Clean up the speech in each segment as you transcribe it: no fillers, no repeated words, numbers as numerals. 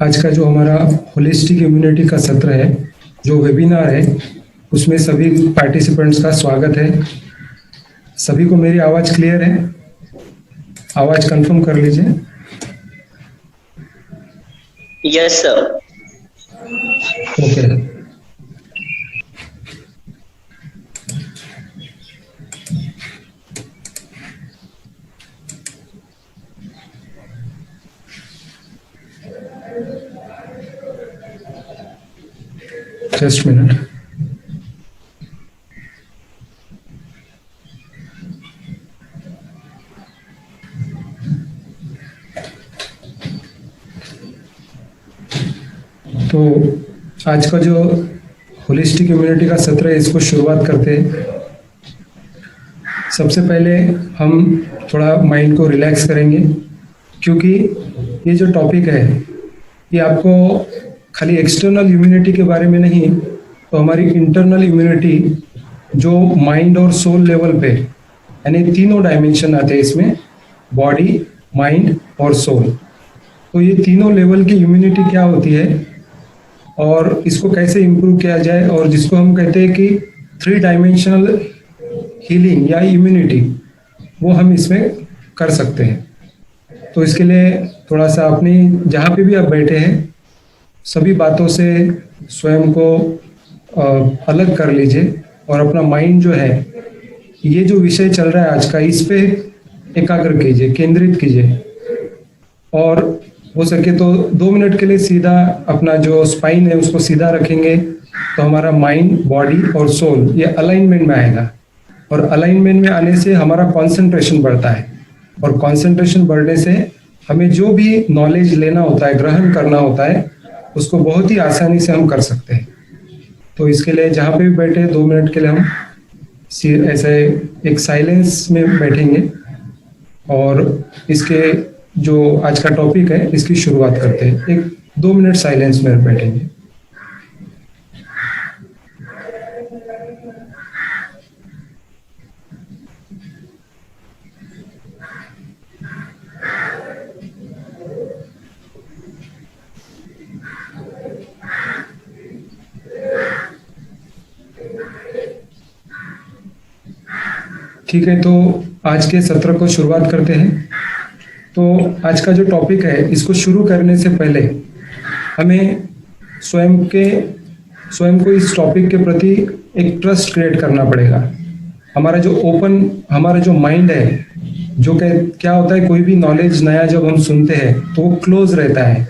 आज का जो हमारा होलिस्टिक इम्यूनिटी का सत्र है, जो वेबिनार है, उसमें सभी पार्टिसिपेंट्स का स्वागत है। सभी को मेरी आवाज़ क्लियर है? आवाज़ कंफर्म कर लीजिए। Yes sir. Okay. Just minute. तो आज का जो होलिस्टिक इम्यूनिटी का सत्र है, इसको शुरुआत करते हैं। सबसे पहले हम थोड़ा माइंड को रिलैक्स करेंगे, क्योंकि ये जो टॉपिक है ये आपको खाली एक्सटर्नल इम्यूनिटी के बारे में नहीं, तो हमारी इंटरनल इम्यूनिटी जो माइंड और सोल लेवल पे, यानी तीनों डायमेंशन आते हैं इसमें, बॉडी, माइंड और सोल। तो ये तीनों लेवल की इम्यूनिटी क्या होती है और इसको कैसे इम्प्रूव किया जाए, और जिसको हम कहते हैं कि 3 डायमेंशनल हीलिंग या इम्यूनिटी, वो हम इसमें कर सकते हैं। तो इसके लिए थोड़ा सा अपनी जहाँ पे भी आप बैठे हैं सभी बातों से स्वयं को अलग कर लीजिए और अपना माइंड जो है, ये जो विषय चल रहा है आज का, इस पे एकाग्र कीजिए, केंद्रित कीजिए। और हो सके तो 2 मिनट के लिए सीधा अपना जो स्पाइन है उसको सीधा रखेंगे, तो हमारा माइंड, बॉडी और सोल ये अलाइनमेंट में आएगा। और अलाइनमेंट में आने से हमारा कंसंट्रेशन बढ़ता है, और कंसंट्रेशन बढ़ने से हमें जो भी नॉलेज लेना होता है, ग्रहण करना होता है, उसको बहुत ही आसानी से हम कर सकते हैं। तो इसके लिए जहाँ पे भी बैठे 2 मिनट के लिए हम ऐसे एक साइलेंस में बैठेंगे और इसके जो आज का टॉपिक है इसकी शुरुआत करते हैं। एक 2 मिनट साइलेंस में बैठेंगे। ठीक है, तो आज के सत्र को शुरुआत करते हैं। तो आज का जो टॉपिक है, इसको शुरू करने से पहले हमें स्वयं को इस टॉपिक के प्रति एक ट्रस्ट क्रिएट करना पड़ेगा। हमारा जो माइंड है, जो क्या होता है, कोई भी नॉलेज नया जब हम सुनते हैं तो वो क्लोज रहता है,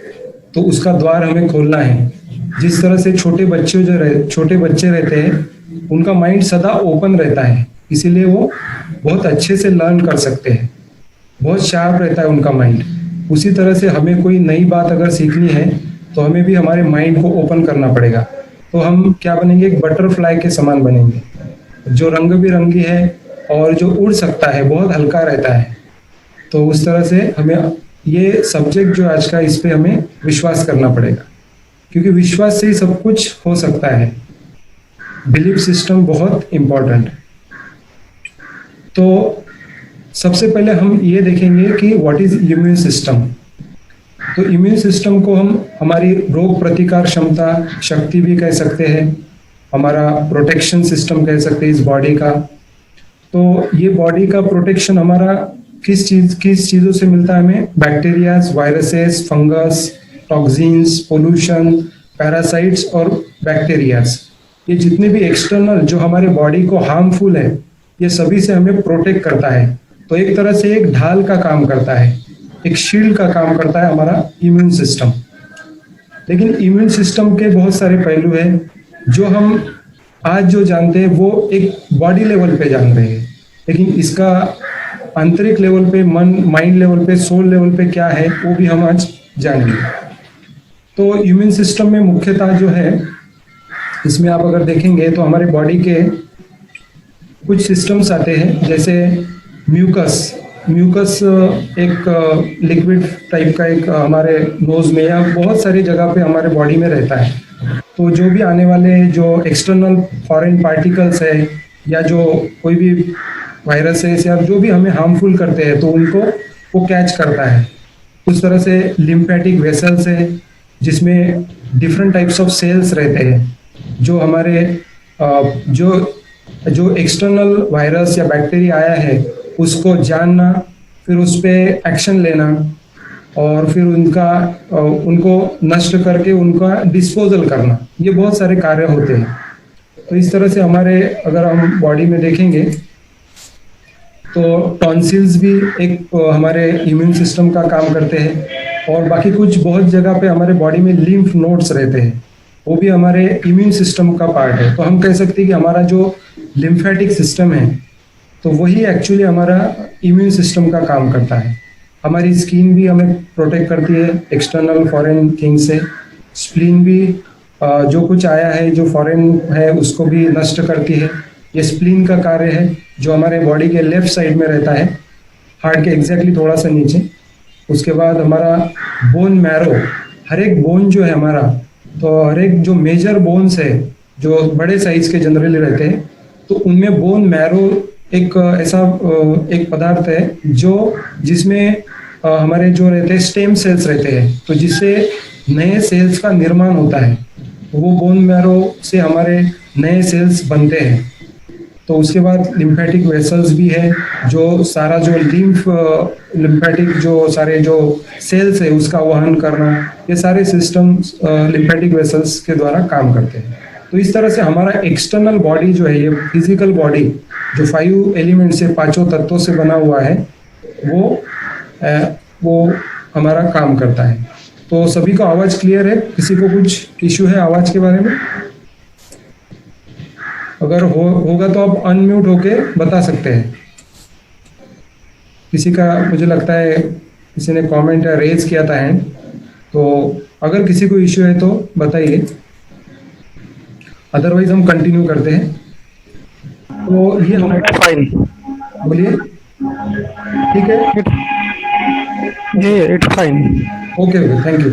तो उसका द्वार हमें खोलना है। जिस तरह से छोटे बच्चे रहते हैं, उनका माइंड सदा ओपन रहता है, इसीलिए वो बहुत अच्छे से लर्न कर सकते हैं, बहुत शार्प रहता है उनका माइंड। उसी तरह से हमें कोई नई बात अगर सीखनी है तो हमें भी हमारे माइंड को ओपन करना पड़ेगा। तो हम क्या बनेंगे, एक बटरफ्लाई के समान बनेंगे, जो रंग बिरंगी है और जो उड़ सकता है, बहुत हल्का रहता है। तो उस तरह से हमें ये सब्जेक्ट जो आज का, इस पे हमें विश्वास करना पड़ेगा, क्योंकि विश्वास से ही सब कुछ हो सकता है। बिलीफ सिस्टम बहुत इम्पोर्टेंट है। तो सबसे पहले हम ये देखेंगे कि व्हाट इज इम्यून सिस्टम। तो इम्यून सिस्टम को हम हमारी रोग प्रतिकार क्षमता, शक्ति भी कह सकते हैं, हमारा प्रोटेक्शन सिस्टम कह सकते हैं इस बॉडी का। तो ये बॉडी का प्रोटेक्शन हमारा किस चीज़ों से मिलता है हमें? Bacterias, viruses, fungus, toxins, pollution, parasites और बैक्टीरियाज, ये जितने भी एक्सटर्नल जो हमारे बॉडी को हार्मफुल है, ये सभी से हमें प्रोटेक्ट करता है। तो एक तरह से एक ढाल का काम करता है, एक शील्ड का काम करता है हमारा इम्यून सिस्टम। लेकिन इम्यून सिस्टम के बहुत सारे पहलू हैं, जो हम आज जो जानते हैं वो एक बॉडी लेवल पे जान रहे हैं, लेकिन इसका आंतरिक लेवल पे, माइंड लेवल पे, सोल लेवल पे क्या है, वो भी हम आज जानेंगे। तो इम्यून सिस्टम में मुख्यतः जो है, इसमें आप अगर देखेंगे तो हमारे बॉडी के कुछ सिस्टम्स आते हैं, जैसे म्यूकस एक लिक्विड टाइप का एक हमारे नोज में या बहुत सारी जगह पे हमारे बॉडी में रहता है। तो जो भी आने वाले जो एक्सटर्नल फॉरेन पार्टिकल्स है, या जो कोई भी वायरसेस या जो भी हमें हार्मफुल करते हैं, तो उनको वो कैच करता है। उस तरह से लिम्फेटिक वेसल्स है, जिसमें डिफरेंट टाइप्स ऑफ सेल्स रहते हैं जो हमारे जो जो एक्सटर्नल वायरस या बैक्टीरिया आया है उसको जानना, फिर उस पर एक्शन लेना और फिर उनको नष्ट करके उनका डिस्पोजल करना, ये बहुत सारे कार्य होते हैं। तो इस तरह से हमारे अगर हम बॉडी में देखेंगे तो टॉन्सिल्स भी एक हमारे इम्यून सिस्टम का काम करते हैं और बाकी कुछ बहुत जगह पे हमारे बॉडी में लिम्फ नोड्स रहते हैं, वो भी हमारे इम्यून सिस्टम का पार्ट है। तो हम कह सकते हैं कि हमारा जो लिम्फेटिक सिस्टम है तो वही एक्चुअली हमारा इम्यून सिस्टम का काम करता है। हमारी स्किन भी हमें प्रोटेक्ट करती है एक्सटर्नल फॉरेन थिंग से। स्प्लीन भी जो कुछ आया है जो फॉरेन है उसको भी नष्ट करती है। ये स्प्लीन का कार्य है जो हमारे बॉडी के लेफ्ट साइड में रहता है, हार्ट के एग्जैक्टली थोड़ा सा नीचे। उसके बाद हमारा बोन मैरो, हर एक बोन जो है हमारा, तो हर एक जो मेजर बोन्स है जो बड़े साइज के जनरली रहते हैं, तो उनमें बोन मैरो एक ऐसा एक पदार्थ है जिसमें हमारे जो रहते हैं स्टेम सेल्स रहते हैं, तो जिससे नए सेल्स का निर्माण होता है। वो बोन मैरो से हमारे नए सेल्स बनते हैं। तो उसके बाद लिम्फेटिक वेसल्स भी है, जो सारा जो लिम्फेटिक जो सारे जो सेल्स है उसका वहन करना, ये सारे सिस्टम लिम्फेटिक वेसल्स के द्वारा काम करते हैं। तो इस तरह से हमारा एक्सटर्नल बॉडी जो है, ये फिजिकल बॉडी जो 5 एलिमेंट से, 5 तत्वों से बना हुआ है, वो हमारा काम करता है। तो सभी को आवाज क्लियर है? किसी को कुछ इश्यू है आवाज के बारे में? अगर होगा तो आप अनम्यूट होके बता सकते हैं। किसी का, मुझे लगता है किसी ने कमेंट या रेज किया था हैंड, तो अगर किसी को इश्यू है तो बताइए, अदरवाइज हम कंटिन्यू करते हैं। तो ये हमारा फाइन, बोलिए। ठीक है, it's fine. Okay okay, thank you.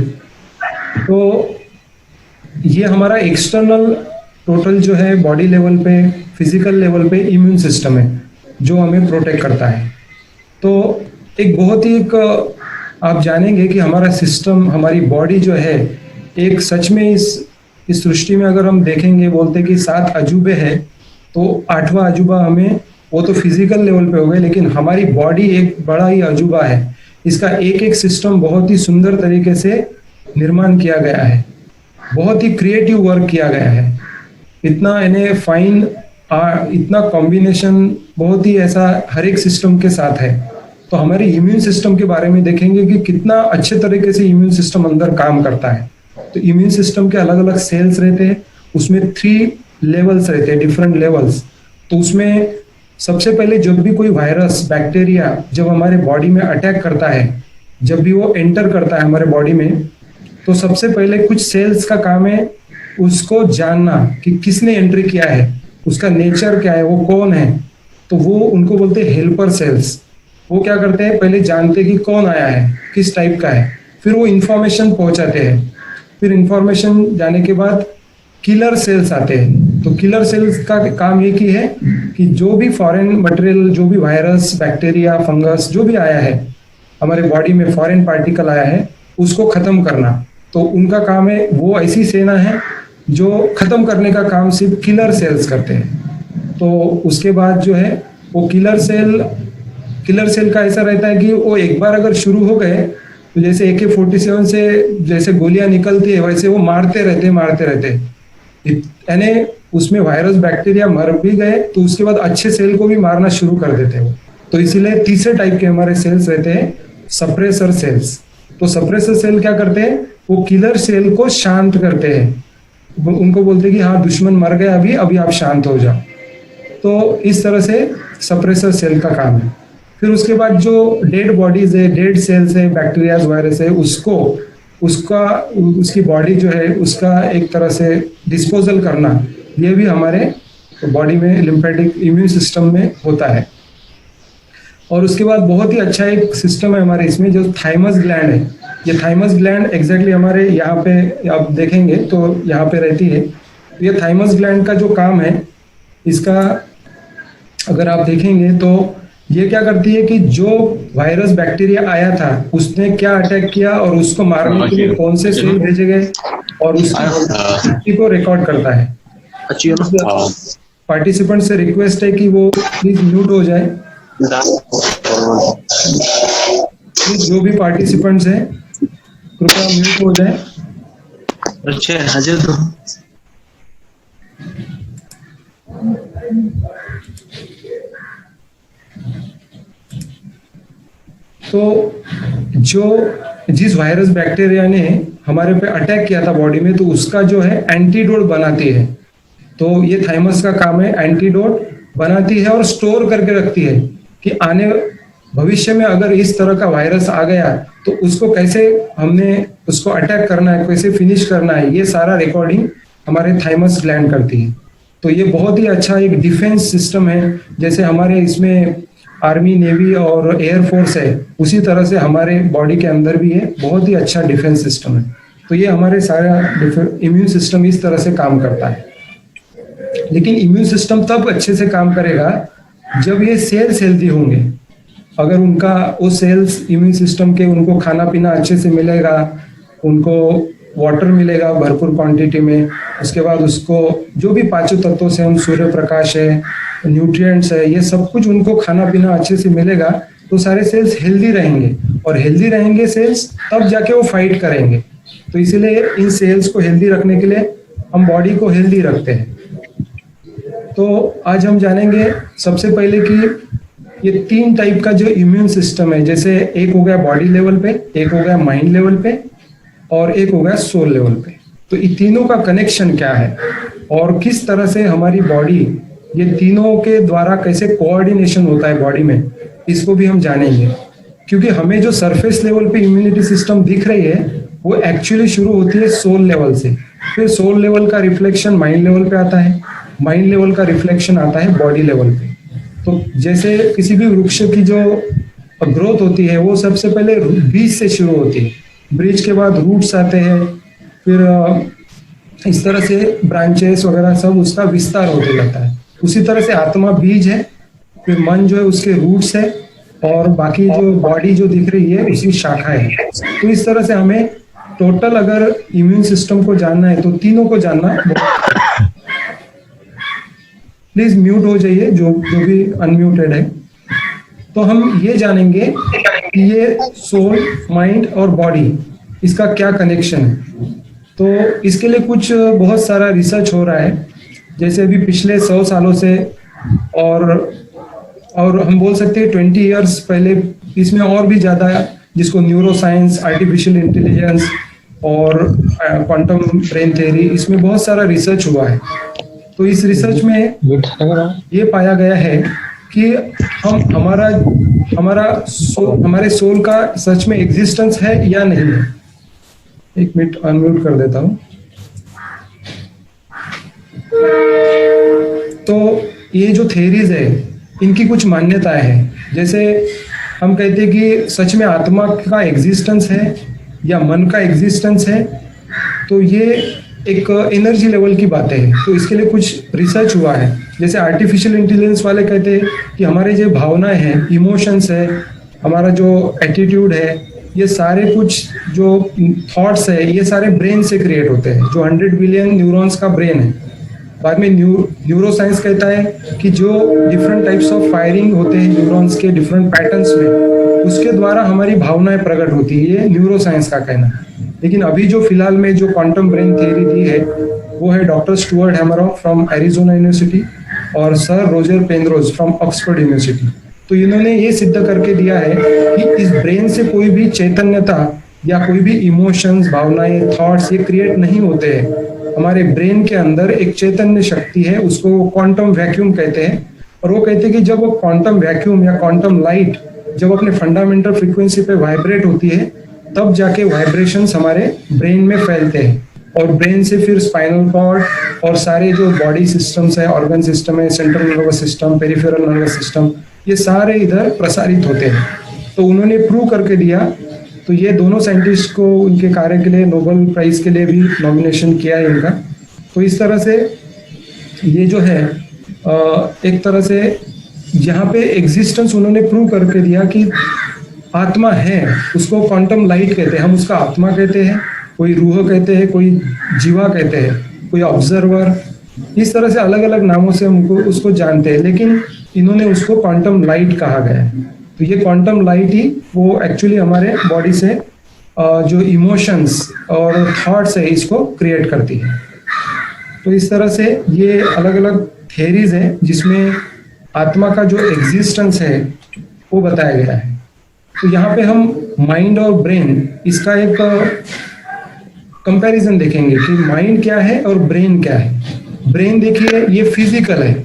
तो ये हमारा एक्सटर्नल टोटल जो है बॉडी लेवल पे, फिजिकल लेवल पे इम्यून सिस्टम है जो हमें प्रोटेक्ट करता है। तो एक बहुत ही आप जानेंगे कि हमारा सिस्टम, हमारी बॉडी जो है, एक सच में इस सृष्टि में अगर हम देखेंगे, बोलते कि 7 अजूबे हैं, तो 8वां अजूबा हमें, वो तो फिजिकल लेवल पे हो गए, लेकिन हमारी बॉडी एक बड़ा ही अजूबा है। इसका एक एक सिस्टम बहुत ही सुंदर तरीके से निर्माण किया गया है, बहुत ही क्रिएटिव वर्क किया गया है। इतना इन्हें फाइन, इतना कॉम्बिनेशन बहुत ही ऐसा हर एक सिस्टम के साथ है। तो हमारे इम्यून सिस्टम के बारे में देखेंगे कि कितना अच्छे तरीके से इम्यून सिस्टम अंदर काम करता है। तो इम्यून सिस्टम के अलग अलग सेल्स रहते हैं, उसमें 3 लेवल्स रहते हैं, डिफरेंट लेवल्स। तो उसमें सबसे पहले जब भी कोई वायरस, बैक्टीरिया जब हमारे बॉडी में अटैक करता है, जब भी वो एंटर करता है हमारे बॉडी में, तो सबसे पहले कुछ सेल्स का काम है उसको जानना कि किसने एंट्री किया है, उसका नेचर क्या है, वो कौन है। तो वो उनको बोलते हैं हेल्पर सेल्स। वो क्या करते हैं, पहले जानते हैं कि कौन आया है, किस टाइप का है, फिर वो इंफॉर्मेशन पहुंचाते हैं। फिर इंफॉर्मेशन जाने के बाद किलर सेल्स आते हैं। तो किलर सेल्स का काम ये की है कि जो भी फॉरेन मटेरियल, जो भी वायरस, बैक्टीरिया, फंगस जो भी आया है हमारे बॉडी में, फॉरेन पार्टिकल आया है, उसको खत्म करना। तो उनका काम है, वो ऐसी सेना है जो खत्म करने का काम सिर्फ किलर सेल्स करते हैं। तो उसके बाद जो है वो किलर सेल का ऐसा रहता है कि वो एक बार अगर शुरू हो गए, तो जैसे AK-47 से जैसे गोलियां निकलती है, वैसे वो मारते रहते। यानी उसमें वायरस, बैक्टीरिया मर भी गए तो उसके बाद अच्छे सेल को भी मारना शुरू कर देते हैं। तो इसीलिए तीसरे टाइप के हमारे सेल्स रहते हैं, सप्रेसर सेल्स। तो सप्रेसर सेल क्या करते हैं, वो किलर सेल को शांत करते हैं। उनको बोलते हैं कि हाँ, दुश्मन मर गया, अभी आप शांत हो जाओ। तो इस तरह से सप्रेसर सेल का काम है। फिर उसके बाद जो डेड बॉडीज है, डेड सेल्स है, बैक्टीरियाज, वायरस है, उसकी बॉडी जो है उसका एक तरह से डिस्पोजल करना, ये भी हमारे बॉडी में लिम्फेटिक इम्यून सिस्टम में होता है। और उसके बाद बहुत ही अच्छा एक सिस्टम है हमारे इसमें, जो थाइमस ग्लैंड है। ये थाइमस ग्लैंड एग्जैक्टली हमारे यहाँ पे आप देखेंगे तो यहाँ पे रहती है। तो ये थाइमस ग्लैंड का जो काम है, इसका अगर आप देखेंगे तो ये क्या करती है कि जो वायरस बैक्टीरिया आया था उसने क्या अटैक किया और उसको मारने के लिए कौन से सेल भेजे गए और उसकी को रिकॉर्ड करता है। पार्टिसिपेंट से रिक्वेस्ट है कि वो प्लीज म्यूट हो जाए। प्लीज जो भी पार्टिसिपेंट्स हैं कृपया म्यूट हो जाए। अच्छे हाजिर तो तो जिस वायरस बैक्टीरिया ने हमारे पे अटैक किया था बॉडी में, तो उसका जो है एंटीडोट बनाती है। तो ये थाइमस का काम है, एंटीडोट बनाती है और स्टोर करके रखती है कि आने भविष्य में अगर इस तरह का वायरस आ गया तो उसको कैसे हमने उसको अटैक करना है, कैसे फिनिश करना है, ये सारा रिकॉर्डिंग हमारे थाइमस ग्लैंड करती है। तो ये बहुत ही अच्छा एक डिफेंस सिस्टम है। जैसे हमारे इसमें आर्मी, नेवी और एयर फोर्स है, उसी तरह से हमारे बॉडी के अंदर भी है, बहुत ही अच्छा डिफेंस सिस्टम है। तो ये हमारे सारा इम्यून सिस्टम इस तरह से काम करता है। लेकिन इम्यून सिस्टम तब अच्छे से काम करेगा जब ये सेल्स हेल्दी होंगे। अगर उनका वो सेल्स इम्यून सिस्टम के उनको खाना पीना अच्छे से मिलेगा, उनको वाटर मिलेगा भरपूर क्वांटिटी में, उसके बाद उसको जो भी पांचों तत्वों से हम सूर्य प्रकाश है, न्यूट्रिएंट्स है, ये सब कुछ उनको खाना पीना अच्छे से मिलेगा, तो सारे सेल्स हेल्दी रहेंगे। और हेल्दी रहेंगे सेल्स तब जाके वो फाइट करेंगे। तो इसीलिए इन सेल्स को हेल्दी रखने के लिए हम बॉडी को हेल्दी रखते हैं। तो आज हम जानेंगे सबसे पहले कि ये 3 टाइप का जो इम्यून सिस्टम है, जैसे एक हो गया बॉडी लेवल पे, एक हो गया माइंड लेवल पे और एक हो गया सोल लेवल पे। तो इन तीनों का कनेक्शन क्या है और किस तरह से हमारी बॉडी ये तीनों के द्वारा कैसे कोऑर्डिनेशन होता है बॉडी में, इसको भी हम जानेंगे। क्योंकि हमें जो सरफेस लेवल पे इम्यूनिटी सिस्टम दिख रही है वो एक्चुअली शुरू होती है सोल लेवल से, फिर सोल लेवल का रिफ्लेक्शन माइंड लेवल पे आता है, माइंड लेवल का रिफ्लेक्शन आता है बॉडी लेवल पे। तो जैसे किसी भी वृक्ष की जो ग्रोथ होती है वो सबसे पहले बीज से शुरू होती है, ब्रिज के बाद रूट्स आते हैं, फिर इस तरह से ब्रांचेस वगैरह सब उसका विस्तार होते जाता है। उसी तरह से आत्मा बीज है, फिर मन जो है उसके रूट्स है और बाकी जो बॉडी जो दिख रही है उसकी शाखाएं है। तो इस तरह से हमें टोटल अगर इम्यून सिस्टम को जानना है तो तीनों को जानना। प्लीज म्यूट हो जाइए जो भी अनम्यूटेड है। तो हम ये जानेंगे कि ये सोल, माइंड और बॉडी इसका क्या कनेक्शन है। तो इसके लिए कुछ बहुत सारा रिसर्च हो रहा है, जैसे अभी पिछले 100 सालों से और हम बोल सकते हैं 20 इयर्स पहले, इसमें और भी ज्यादा, जिसको न्यूरो साइंस, आर्टिफिशियल इंटेलिजेंस और क्वांटम ब्रेन थ्योरी, इसमें बहुत सारा रिसर्च हुआ है। तो इस रिसर्च में ये पाया गया है कि हमारे सोल का सच में एग्जिस्टेंस है या नहीं है। एक मिनट अनम्यूट कर देता हूं। तो ये जो थेरीज है इनकी कुछ मान्यताएं हैं। जैसे हम कहते हैं कि सच में आत्मा का एग्जिस्टेंस है या मन का एग्जिस्टेंस है, तो ये एक एनर्जी लेवल की बातें हैं। तो इसके लिए कुछ रिसर्च हुआ है। जैसे आर्टिफिशियल इंटेलिजेंस वाले कहते हैं कि हमारे जो भावनाएं हैं, इमोशंस है, हमारा जो एटीट्यूड है, ये सारे कुछ जो थॉट्स है, ये सारे ब्रेन से क्रिएट होते हैं, जो 100 बिलियन न्यूरॉन्स का ब्रेन है। बाद में न्यूरो साइंस कहता है कि जो डिफरेंट टाइप्स ऑफ फायरिंग होते हैं न्यूरॉन्स के डिफरेंट पैटर्न्स में, उसके द्वारा हमारी भावनाएं प्रकट होती है। ये न्यूरो साइंस का कहना है। लेकिन अभी जो फिलहाल में जो क्वांटम ब्रेन थ्योरी दी है वो है doctor Stuart Hameroff from Arizona university और sir Roger Penrose from Oxford university. तो इन्होंने ये सिद्ध करके दिया है कि इस ब्रेन से कोई भी चैतन्यता या कोई भी इमोशंस, भावनाएं, थॉट्स ये क्रिएट नहीं होते हैं। हमारे ब्रेन के अंदर एक चैतन्य शक्ति है, उसको क्वांटम वैक्यूम कहते हैं। और वो कहते हैं कि जब वो क्वांटम वैक्यूम या क्वांटम लाइट जब अपने फंडामेंटल फ्रीक्वेंसी पे वाइब्रेट होती है, तब जाके वाइब्रेशंस हमारे ब्रेन में फैलते हैं और ब्रेन से फिर स्पाइनल कॉर्ड और सारे जो बॉडी सिस्टम्स है, ऑर्गन सिस्टम है, central nervous system, peripheral nervous system, ये सारे इधर प्रसारित होते हैं। तो उन्होंने प्रूव करके दिया। तो ये दोनों साइंटिस्ट को उनके कार्य के लिए नोबेल प्राइज के लिए भी नॉमिनेशन किया है इनका। तो इस तरह से ये जो है एक तरह से यहाँ पे एग्जिस्टेंस उन्होंने प्रूव करके दिया कि आत्मा है, उसको क्वांटम लाइट कहते हैं, हम उसका आत्मा कहते हैं, कोई रूह कहते हैं, कोई जीवा कहते हैं, कोई ऑब्जर्वर, इस तरह से अलग अलग नामों से हमको उसको जानते हैं, लेकिन इन्होंने उसको क्वांटम लाइट कहा गया है। तो ये क्वांटम लाइट ही वो एक्चुअली हमारे बॉडी से जो इमोशंस और थॉट्स है इसको क्रिएट करती है। तो इस तरह से ये अलग अलग थियरीज है जिसमें आत्मा का जो एग्जिस्टेंस है वो बताया गया है। तो यहाँ पे हम माइंड और ब्रेन इसका एक कंपैरिजन देखेंगे कि माइंड क्या है और ब्रेन क्या है। ब्रेन देखिए ये फिजिकल है,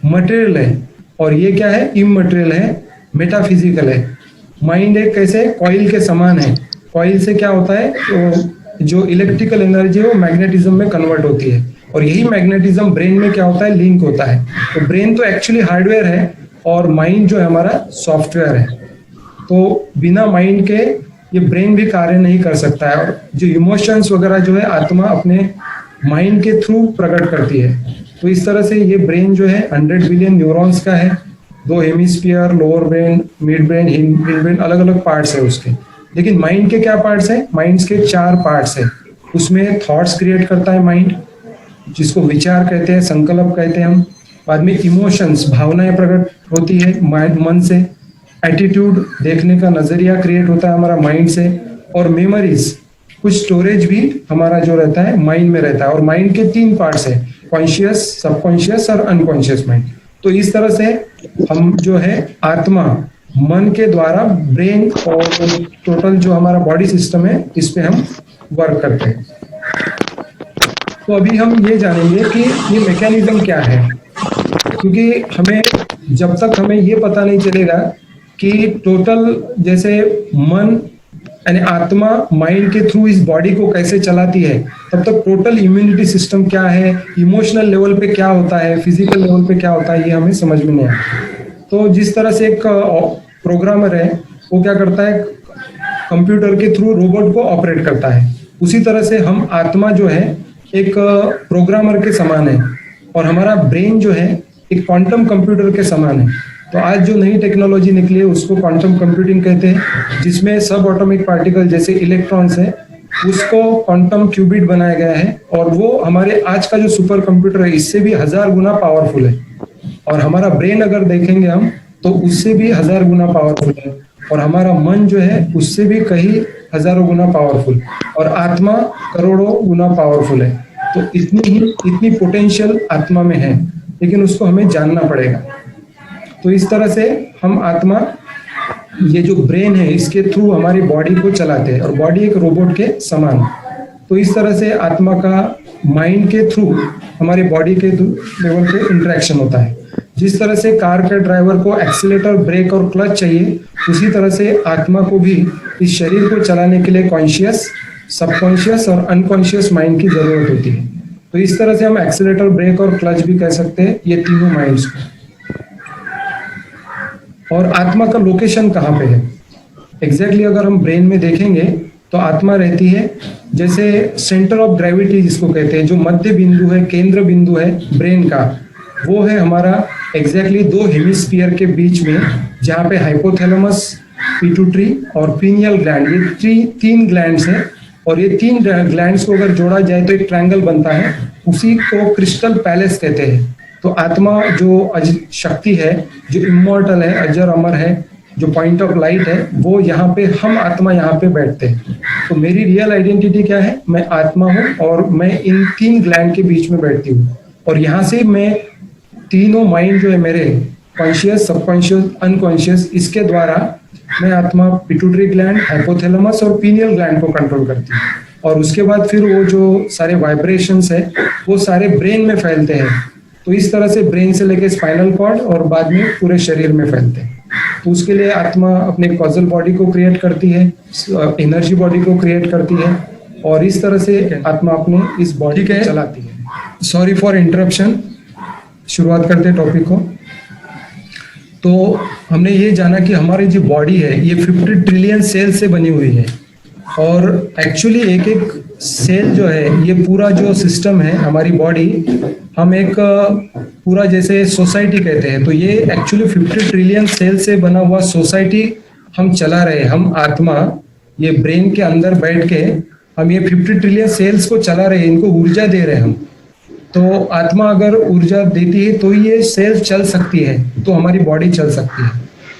मटेरियल है, और ये क्या है, इमटेरियल है, मेटाफिजिकल है। माइंड एक कैसे कॉइल के समान है, कॉइल से क्या होता है तो जो इलेक्ट्रिकल एनर्जी है वो मैग्नेटिज्म में कन्वर्ट होती है, और यही मैग्नेटिज्म ब्रेन में क्या होता है, लिंक होता है। तो ब्रेन तो एक्चुअली हार्डवेयर है और माइंड जो है हमारा सॉफ्टवेयर है। तो बिना माइंड के ये ब्रेन भी कार्य नहीं कर सकता है, और जो इमोशंस वगैरह जो है आत्मा अपने माइंड के थ्रू प्रकट करती है। तो इस तरह से ये ब्रेन जो है 100 बिलियन न्यूरॉन्स का है, 2 hemisphere, lower brain, mid brain, hind brain, अलग अलग पार्ट्स है उसके। लेकिन माइंड के क्या पार्ट्स है, माइंड के 4 पार्ट्स है। उसमें थॉट्स क्रिएट करता है माइंड, जिसको विचार कहते हैं, संकल्प कहते हैं हम। बाद में इमोशंस, भावनाएं प्रकट होती है माइंड, मन से। एटीट्यूड, देखने का नजरिया क्रिएट होता है हमारा माइंड से। और मेमोरीज, कुछ स्टोरेज भी हमारा जो रहता है माइंड में रहता है। और माइंड के 3 पार्ट्स है, कॉन्शियस, सबकॉन्शियस और अनकॉन्शियस माइंड। तो इस तरह से हम जो है आत्मा मन के द्वारा ब्रेन और टोटल जो हमारा बॉडी सिस्टम है इस पे हम वर्क करते हैं। तो अभी हम ये जानेंगे कि ये मैकेनिज्म क्या है, क्योंकि हमें जब तक हमें ये पता नहीं चलेगा कि टोटल जैसे मन यानी आत्मा माइंड के थ्रू इस बॉडी को कैसे चलाती है, तब तक टोटल इम्यूनिटी सिस्टम क्या है, इमोशनल लेवल पे क्या होता है, फिजिकल लेवल पे क्या होता है, ये हमें समझ में नहीं आता। तो जिस तरह से एक प्रोग्रामर है वो क्या करता है, कंप्यूटर के थ्रू रोबोट को ऑपरेट करता है, उसी तरह से हम आत्मा जो है एक प्रोग्रामर के समान है, और हमारा ब्रेन जो है एक क्वांटम कंप्यूटर के समान है। तो आज जो नई टेक्नोलॉजी निकली है उसको क्वांटम कंप्यूटिंग कहते हैं, जिसमें सब एटॉमिक पार्टिकल जैसे इलेक्ट्रॉन्स है उसको क्वांटम क्यूबिट बनाया गया है, और वो हमारे आज का जो सुपर कंप्यूटर है इससे भी 1000 गुना पावरफुल है। और हमारा ब्रेन अगर देखेंगे हम तो उससे भी 1000 गुना पावरफुल है, और हमारा मन जो है उससे भी कई हजारों गुना पावरफुल, और आत्मा करोड़ों गुना पावरफुल है। तो इतनी पोटेंशियल आत्मा में है, लेकिन उसको हमें जानना पड़ेगा। तो इस तरह से हम आत्मा, ये जो ब्रेन है इसके थ्रू हमारी बॉडी को चलाते हैं, और बॉडी एक रोबोट के समान। तो इस तरह से आत्मा का माइंड के थ्रू हमारे बॉडी के लेवल पे इंटरेक्शन होता है। जिस तरह से कार के ड्राइवर को एक्सीलेटर, ब्रेक और क्लच चाहिए, उसी तरह से आत्मा को भी इस शरीर को चलाने के लिए कॉन्शियस, सबकॉन्शियस और अनकॉन्शियस माइंड की जरूरत होती है। तो इस तरह से हम एक्सीलेटर, ब्रेक और क्लच भी कह सकते हैं ये तीनों माइंड्स को। और आत्मा का लोकेशन कहाँ पे है एग्जैक्टली अगर हम ब्रेन में देखेंगे तो आत्मा रहती है जैसे सेंटर ऑफ ग्रेविटी जिसको कहते हैं, जो मध्य बिंदु है, केंद्र बिंदु है ब्रेन का, वो है हमारा एग्जैक्टली 2 हेमिस्फीयर के बीच में, जहाँ पे हाइपोथैलेमस, पिट्यूटरी और पीनियल ग्लैंड, ये 3 ग्लैंड्स हैं। और ये 3 ग्लैंड्स को अगर जोड़ा जाए तो एक ट्रायंगल बनता है, उसी को क्रिस्टल पैलेस कहते हैं। तो आत्मा जो शक्ति है, जो इमॉर्टल है, अजर अमर है, जो पॉइंट ऑफ लाइट है, वो यहाँ पे, हम आत्मा यहाँ पे बैठते हैं। तो मेरी रियल आइडेंटिटी क्या है, मैं आत्मा हूँ, और मैं इन 3 ग्लैंड के बीच में बैठती हूँ। और यहाँ से मैं तीनों माइंड जो है मेरे, कॉन्शियस, सबकॉन्शियस, अनकॉन्शियस, इसके द्वारा मैं आत्मा पिट्यूटरी ग्लैंड, हाइपोथैलेमस और पीनियल ग्लैंड को कंट्रोल करती हूँ। और उसके बाद फिर वो जो सारे वाइब्रेशंस है वो सारे ब्रेन में फैलते हैं। तो इस तरह से ब्रेन से लेके स्पाइनल कॉर्ड और बाद में पूरे शरीर में फैलते हैं। तो उसके लिए आत्मा अपने कॉजल बॉडी को क्रिएट करती है, एनर्जी बॉडी को क्रिएट करती है, और इस तरह से आत्मा अपने इस बॉडी को चलाती है। सॉरी फॉर इंटरप्शन, शुरुआत करते हैं टॉपिक को। तो हमने ये जाना कि हमारी जो बॉडी है ये 50 ट्रिलियन सेल से बनी हुई है, और एक्चुअली एक सेल जो है, ये पूरा जो सिस्टम है हमारी बॉडी, हम एक पूरा जैसे सोसाइटी कहते हैं, तो ये एक्चुअली 50 ट्रिलियन सेल से बना हुआ सोसाइटी हम चला रहे हैं। हम आत्मा ये ब्रेन के अंदर बैठ के हम ये 50 ट्रिलियन सेल्स को चला रहे हैं, इनको ऊर्जा दे रहे हैं हम। तो आत्मा अगर ऊर्जा देती है तो ये सेल चल सकती है, तो हमारी बॉडी चल सकती है।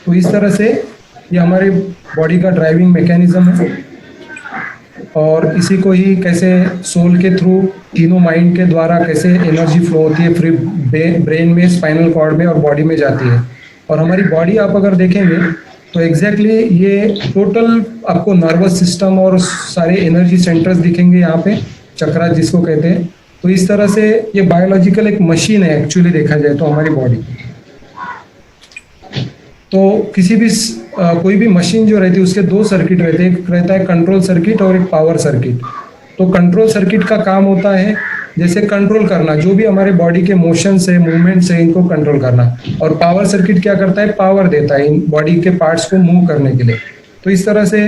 तो इस तरह से ये हमारी बॉडी का ड्राइविंग मैकेनिज्म है। और इसी को ही कैसे सोल के थ्रू तीनों माइंड के द्वारा कैसे एनर्जी फ्लो होती है, फिर ब्रेन में, स्पाइनल कॉर्ड में और बॉडी में जाती है। और हमारी बॉडी आप अगर देखेंगे तो एग्जैक्टली ये टोटल आपको नर्वस सिस्टम और सारे एनर्जी सेंटर्स दिखेंगे यहाँ पे, चक्रा जिसको कहते हैं। तो इस तरह से ये बायोलॉजिकल एक मशीन है एक्चुअली देखा जाए तो हमारी बॉडी। तो किसी भी कोई भी मशीन जो रहती है उसके दो सर्किट रहते हैं, एक रहता है कंट्रोल सर्किट और एक पावर सर्किट। तो कंट्रोल सर्किट का काम होता है जैसे कंट्रोल करना, जो भी हमारे बॉडी के मोशंस है, मूवमेंट्स है, इनको कंट्रोल करना। और पावर सर्किट क्या करता है, पावर देता है इन बॉडी के पार्ट्स को मूव करने के लिए। तो इस तरह से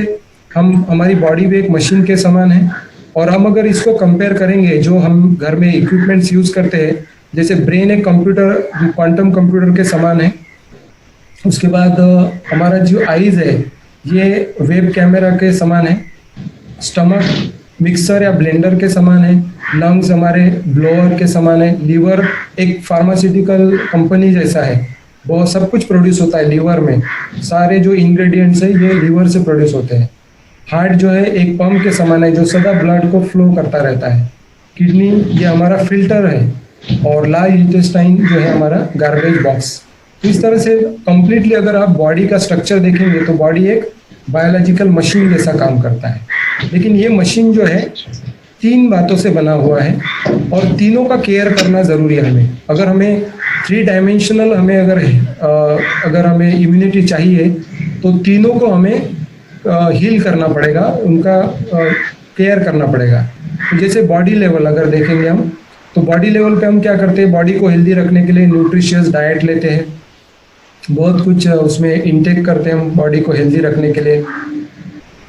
हमारी बॉडी भी एक मशीन के समान है। और हम अगर इसको कंपेयर करेंगे, जो हम घर में इक्विपमेंट्स यूज करते हैं, जैसे ब्रेन एक कंप्यूटर, क्वांटम कंप्यूटर के समान है। उसके बाद हमारा जो आईज है ये वेब कैमरा के समान है। स्टमक मिक्सर या ब्लेंडर के समान है। लंग्स हमारे ब्लोअर के समान है। लीवर एक फार्मास्यूटिकल कंपनी जैसा है, बहुत सब कुछ प्रोड्यूस होता है लीवर में, सारे जो इंग्रेडिएंट्स है ये लीवर से प्रोड्यूस होते हैं। हार्ट जो है एक पंप के समान है जो सदा ब्लड को फ्लो करता रहता है। किडनी ये हमारा फिल्टर है। और लार्ज इंटेस्टाइन जो है हमारा गार्बेज बॉक्स। तो इस तरह से कंप्लीटली अगर आप बॉडी का स्ट्रक्चर देखेंगे तो बॉडी एक बायोलॉजिकल मशीन जैसा काम करता है। लेकिन ये मशीन जो है 3 बातों से बना हुआ है और तीनों का केयर करना ज़रूरी है हमें। अगर हमें 3 डायमेंशनल अगर हमें इम्यूनिटी चाहिए तो तीनों को हमें हील करना पड़ेगा, उनका केयर करना पड़ेगा। तो जैसे बॉडी लेवल अगर देखेंगे हम, तो बॉडी लेवल पे हम क्या करते हैं, बॉडी को हेल्दी रखने के लिए न्यूट्रिशियस डाइट लेते हैं, बहुत कुछ उसमें इंटेक करते हैं हम बॉडी को हेल्दी रखने के लिए।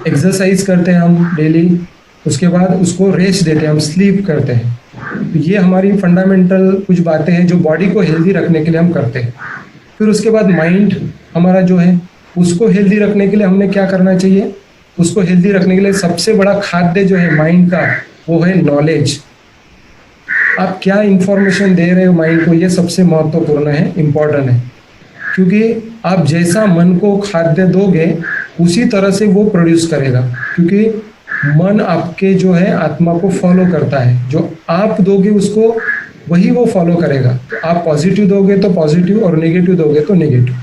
एक्सरसाइज करते हैं हम डेली, उसके बाद उसको रेस्ट देते हैं, हम स्लीप करते हैं। तो ये हमारी फंडामेंटल कुछ बातें हैं जो बॉडी को हेल्दी रखने के लिए हम करते हैं। फिर उसके बाद माइंड हमारा जो है उसको हेल्दी रखने के लिए हमने क्या करना चाहिए, उसको हेल्दी रखने के लिए सबसे बड़ा खाद्य जो है माइंड का वो है नॉलेज। आप क्या इंफॉर्मेशन दे रहे हो माइंड को, ये सबसे महत्वपूर्ण है, इम्पोर्टेंट है। क्योंकि आप जैसा मन को खाद्य दोगे उसी तरह से वो प्रोड्यूस करेगा। क्योंकि मन आपके जो है आत्मा को फॉलो करता है, जो आप दोगे उसको वही वो फॉलो करेगा। तो आप पॉजिटिव दोगे तो पॉजिटिव और नेगेटिव दोगे तो नेगेटिव।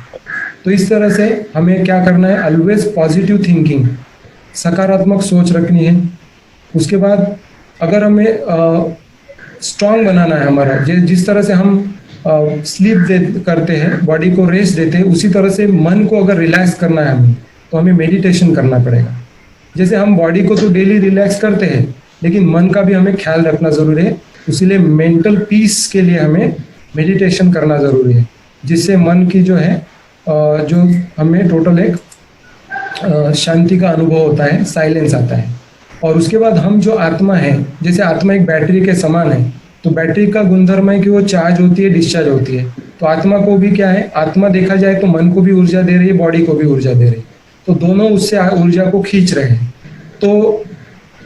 तो इस तरह से हमें क्या करना है, ऑलवेज पॉजिटिव थिंकिंग, सकारात्मक सोच रखनी है। उसके बाद अगर हमें स्ट्रांग बनाना है हमारा, जिस तरह से हम स्लीप करते हैं, बॉडी को रेस्ट देते हैं, उसी तरह से मन को अगर रिलैक्स करना है हमें तो हमें मेडिटेशन करना पड़ेगा। जैसे हम बॉडी को तो डेली रिलैक्स करते हैं लेकिन मन का भी हमें ख्याल रखना ज़रूरी है। इसीलिए मेंटल पीस के लिए हमें मेडिटेशन करना ज़रूरी है, जिससे मन की जो है जो हमें टोटल एक शांति का अनुभव होता है, साइलेंस आता है। और उसके बाद हम जो आत्मा है, जैसे आत्मा एक बैटरी के समान है, तो बैटरी का गुणधर्म है कि वो चार्ज होती है, डिस्चार्ज होती है। तो आत्मा को भी क्या है, आत्मा देखा जाए तो मन को भी ऊर्जा दे रही है, बॉडी को भी ऊर्जा दे रही है, तो दोनों उससे ऊर्जा को खींच रहे हैं। तो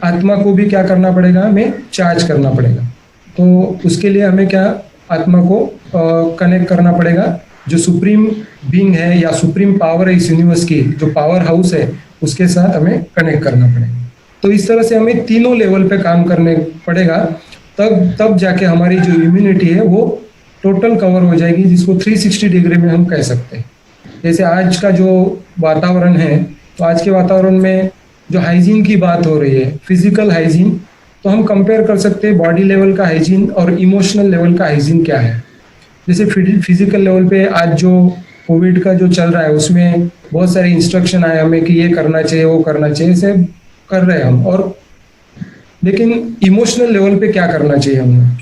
आत्मा को भी क्या करना पड़ेगा, हमें चार्ज करना पड़ेगा। तो उसके लिए हमें क्या, आत्मा को कनेक्ट करना पड़ेगा, जो सुप्रीम बीइंग है या सुप्रीम पावर है इस यूनिवर्स की, जो पावर हाउस है, उसके साथ हमें कनेक्ट करना पड़ेगा। तो इस तरह से हमें तीनों लेवल पे काम करने पड़ेगा, तब जाके हमारी जो इम्यूनिटी है वो टोटल कवर हो जाएगी, जिसको 360 डिग्री में हम कह सकते हैं। जैसे आज का जो वातावरण है, तो आज के वातावरण में जो हाइजीन की बात हो रही है, फिजिकल हाइजीन, तो हम कंपेयर कर सकते हैं बॉडी लेवल का हाइजीन और इमोशनल लेवल का हाइजीन क्या है। जैसे फिजिकल लेवल पे आज जो कोविड का जो चल रहा है उसमें बहुत सारे इंस्ट्रक्शन आए हमें कि ये करना चाहिए, वो करना चाहिए, ऐसे कर रहे हैं हम। और लेकिन इमोशनल लेवल पे क्या करना चाहिए हमें,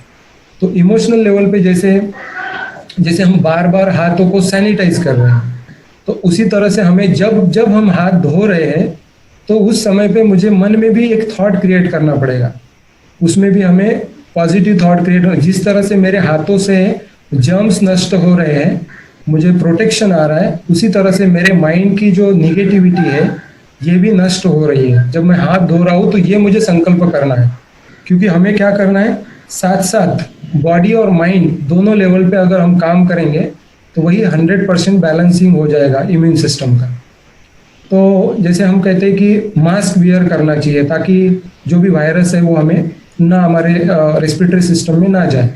तो इमोशनल लेवल पे जैसे हम बार बार हाथों को सैनिटाइज कर रहे हैं, तो उसी तरह से हमें जब हम हाथ धो रहे हैं तो उस समय पे मुझे मन में भी एक थॉट क्रिएट करना पड़ेगा, उसमें भी हमें पॉजिटिव थॉट क्रिएट हो। जिस तरह से मेरे हाथों से जर्म्स नष्ट हो रहे हैं, मुझे प्रोटेक्शन आ रहा है, उसी तरह से मेरे माइंड की जो निगेटिविटी है ये भी नष्ट हो रही है। जब मैं हाथ धो रहा हूँ तो ये मुझे संकल्प करना है, क्योंकि हमें क्या करना है, साथ साथ बॉडी और माइंड दोनों लेवल पे अगर हम काम करेंगे तो वही 100% बैलेंसिंग हो जाएगा इम्यून सिस्टम का। तो जैसे हम कहते हैं कि मास्क वियर करना चाहिए ताकि जो भी वायरस है वो हमें ना हमारे रेस्पिरेटरी सिस्टम में ना जाए।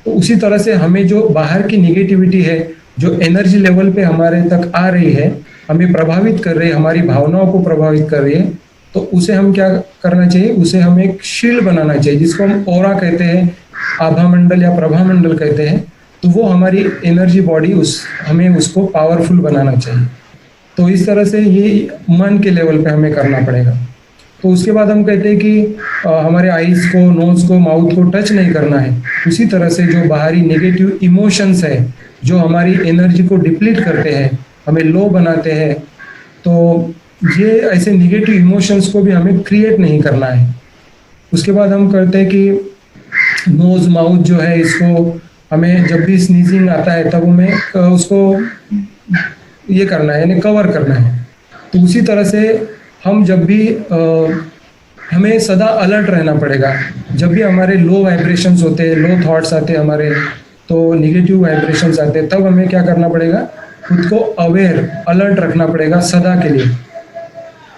तो उसी तरह से हमें जो बाहर की निगेटिविटी है, जो एनर्जी लेवल पे हमारे तक आ रही है, हमें प्रभावित कर रही है, हमारी भावनाओं को प्रभावित कर रही है, तो उसे हम क्या करना चाहिए, उसे हमें एक शील्ड बनाना चाहिए, जिसको हम ऑरा कहते हैं, आभा मंडल या प्रभा मंडल कहते हैं। तो वो हमारी एनर्जी बॉडी हमें उसको पावरफुल बनाना चाहिए। तो इस तरह से ये मन के लेवल पे हमें करना पड़ेगा। तो उसके बाद हम कहते हैं कि हमारे आईज को, नोज को, माउथ को टच नहीं करना है। उसी तरह से जो बाहरी नेगेटिव इमोशंस है जो हमारी एनर्जी को डिप्लीट करते हैं, हमें लो बनाते हैं, तो ये ऐसे नेगेटिव इमोशंस को भी हमें क्रिएट नहीं करना है। उसके बाद हम करते हैं कि नोज माउथ जो है, इसको हमें जब भी स्नीजिंग आता है तब हमें उसको ये करना है, यानी कवर करना है। तो उसी तरह से हम जब भी हमें सदा अलर्ट रहना पड़ेगा। जब भी हमारे लो वाइब्रेशंस होते हैं, लो थॉट्स आते हैं हमारे, तो निगेटिव वाइब्रेशंस आते हैं, तब हमें क्या करना पड़ेगा, खुद को अवेयर, अलर्ट रखना पड़ेगा सदा के लिए।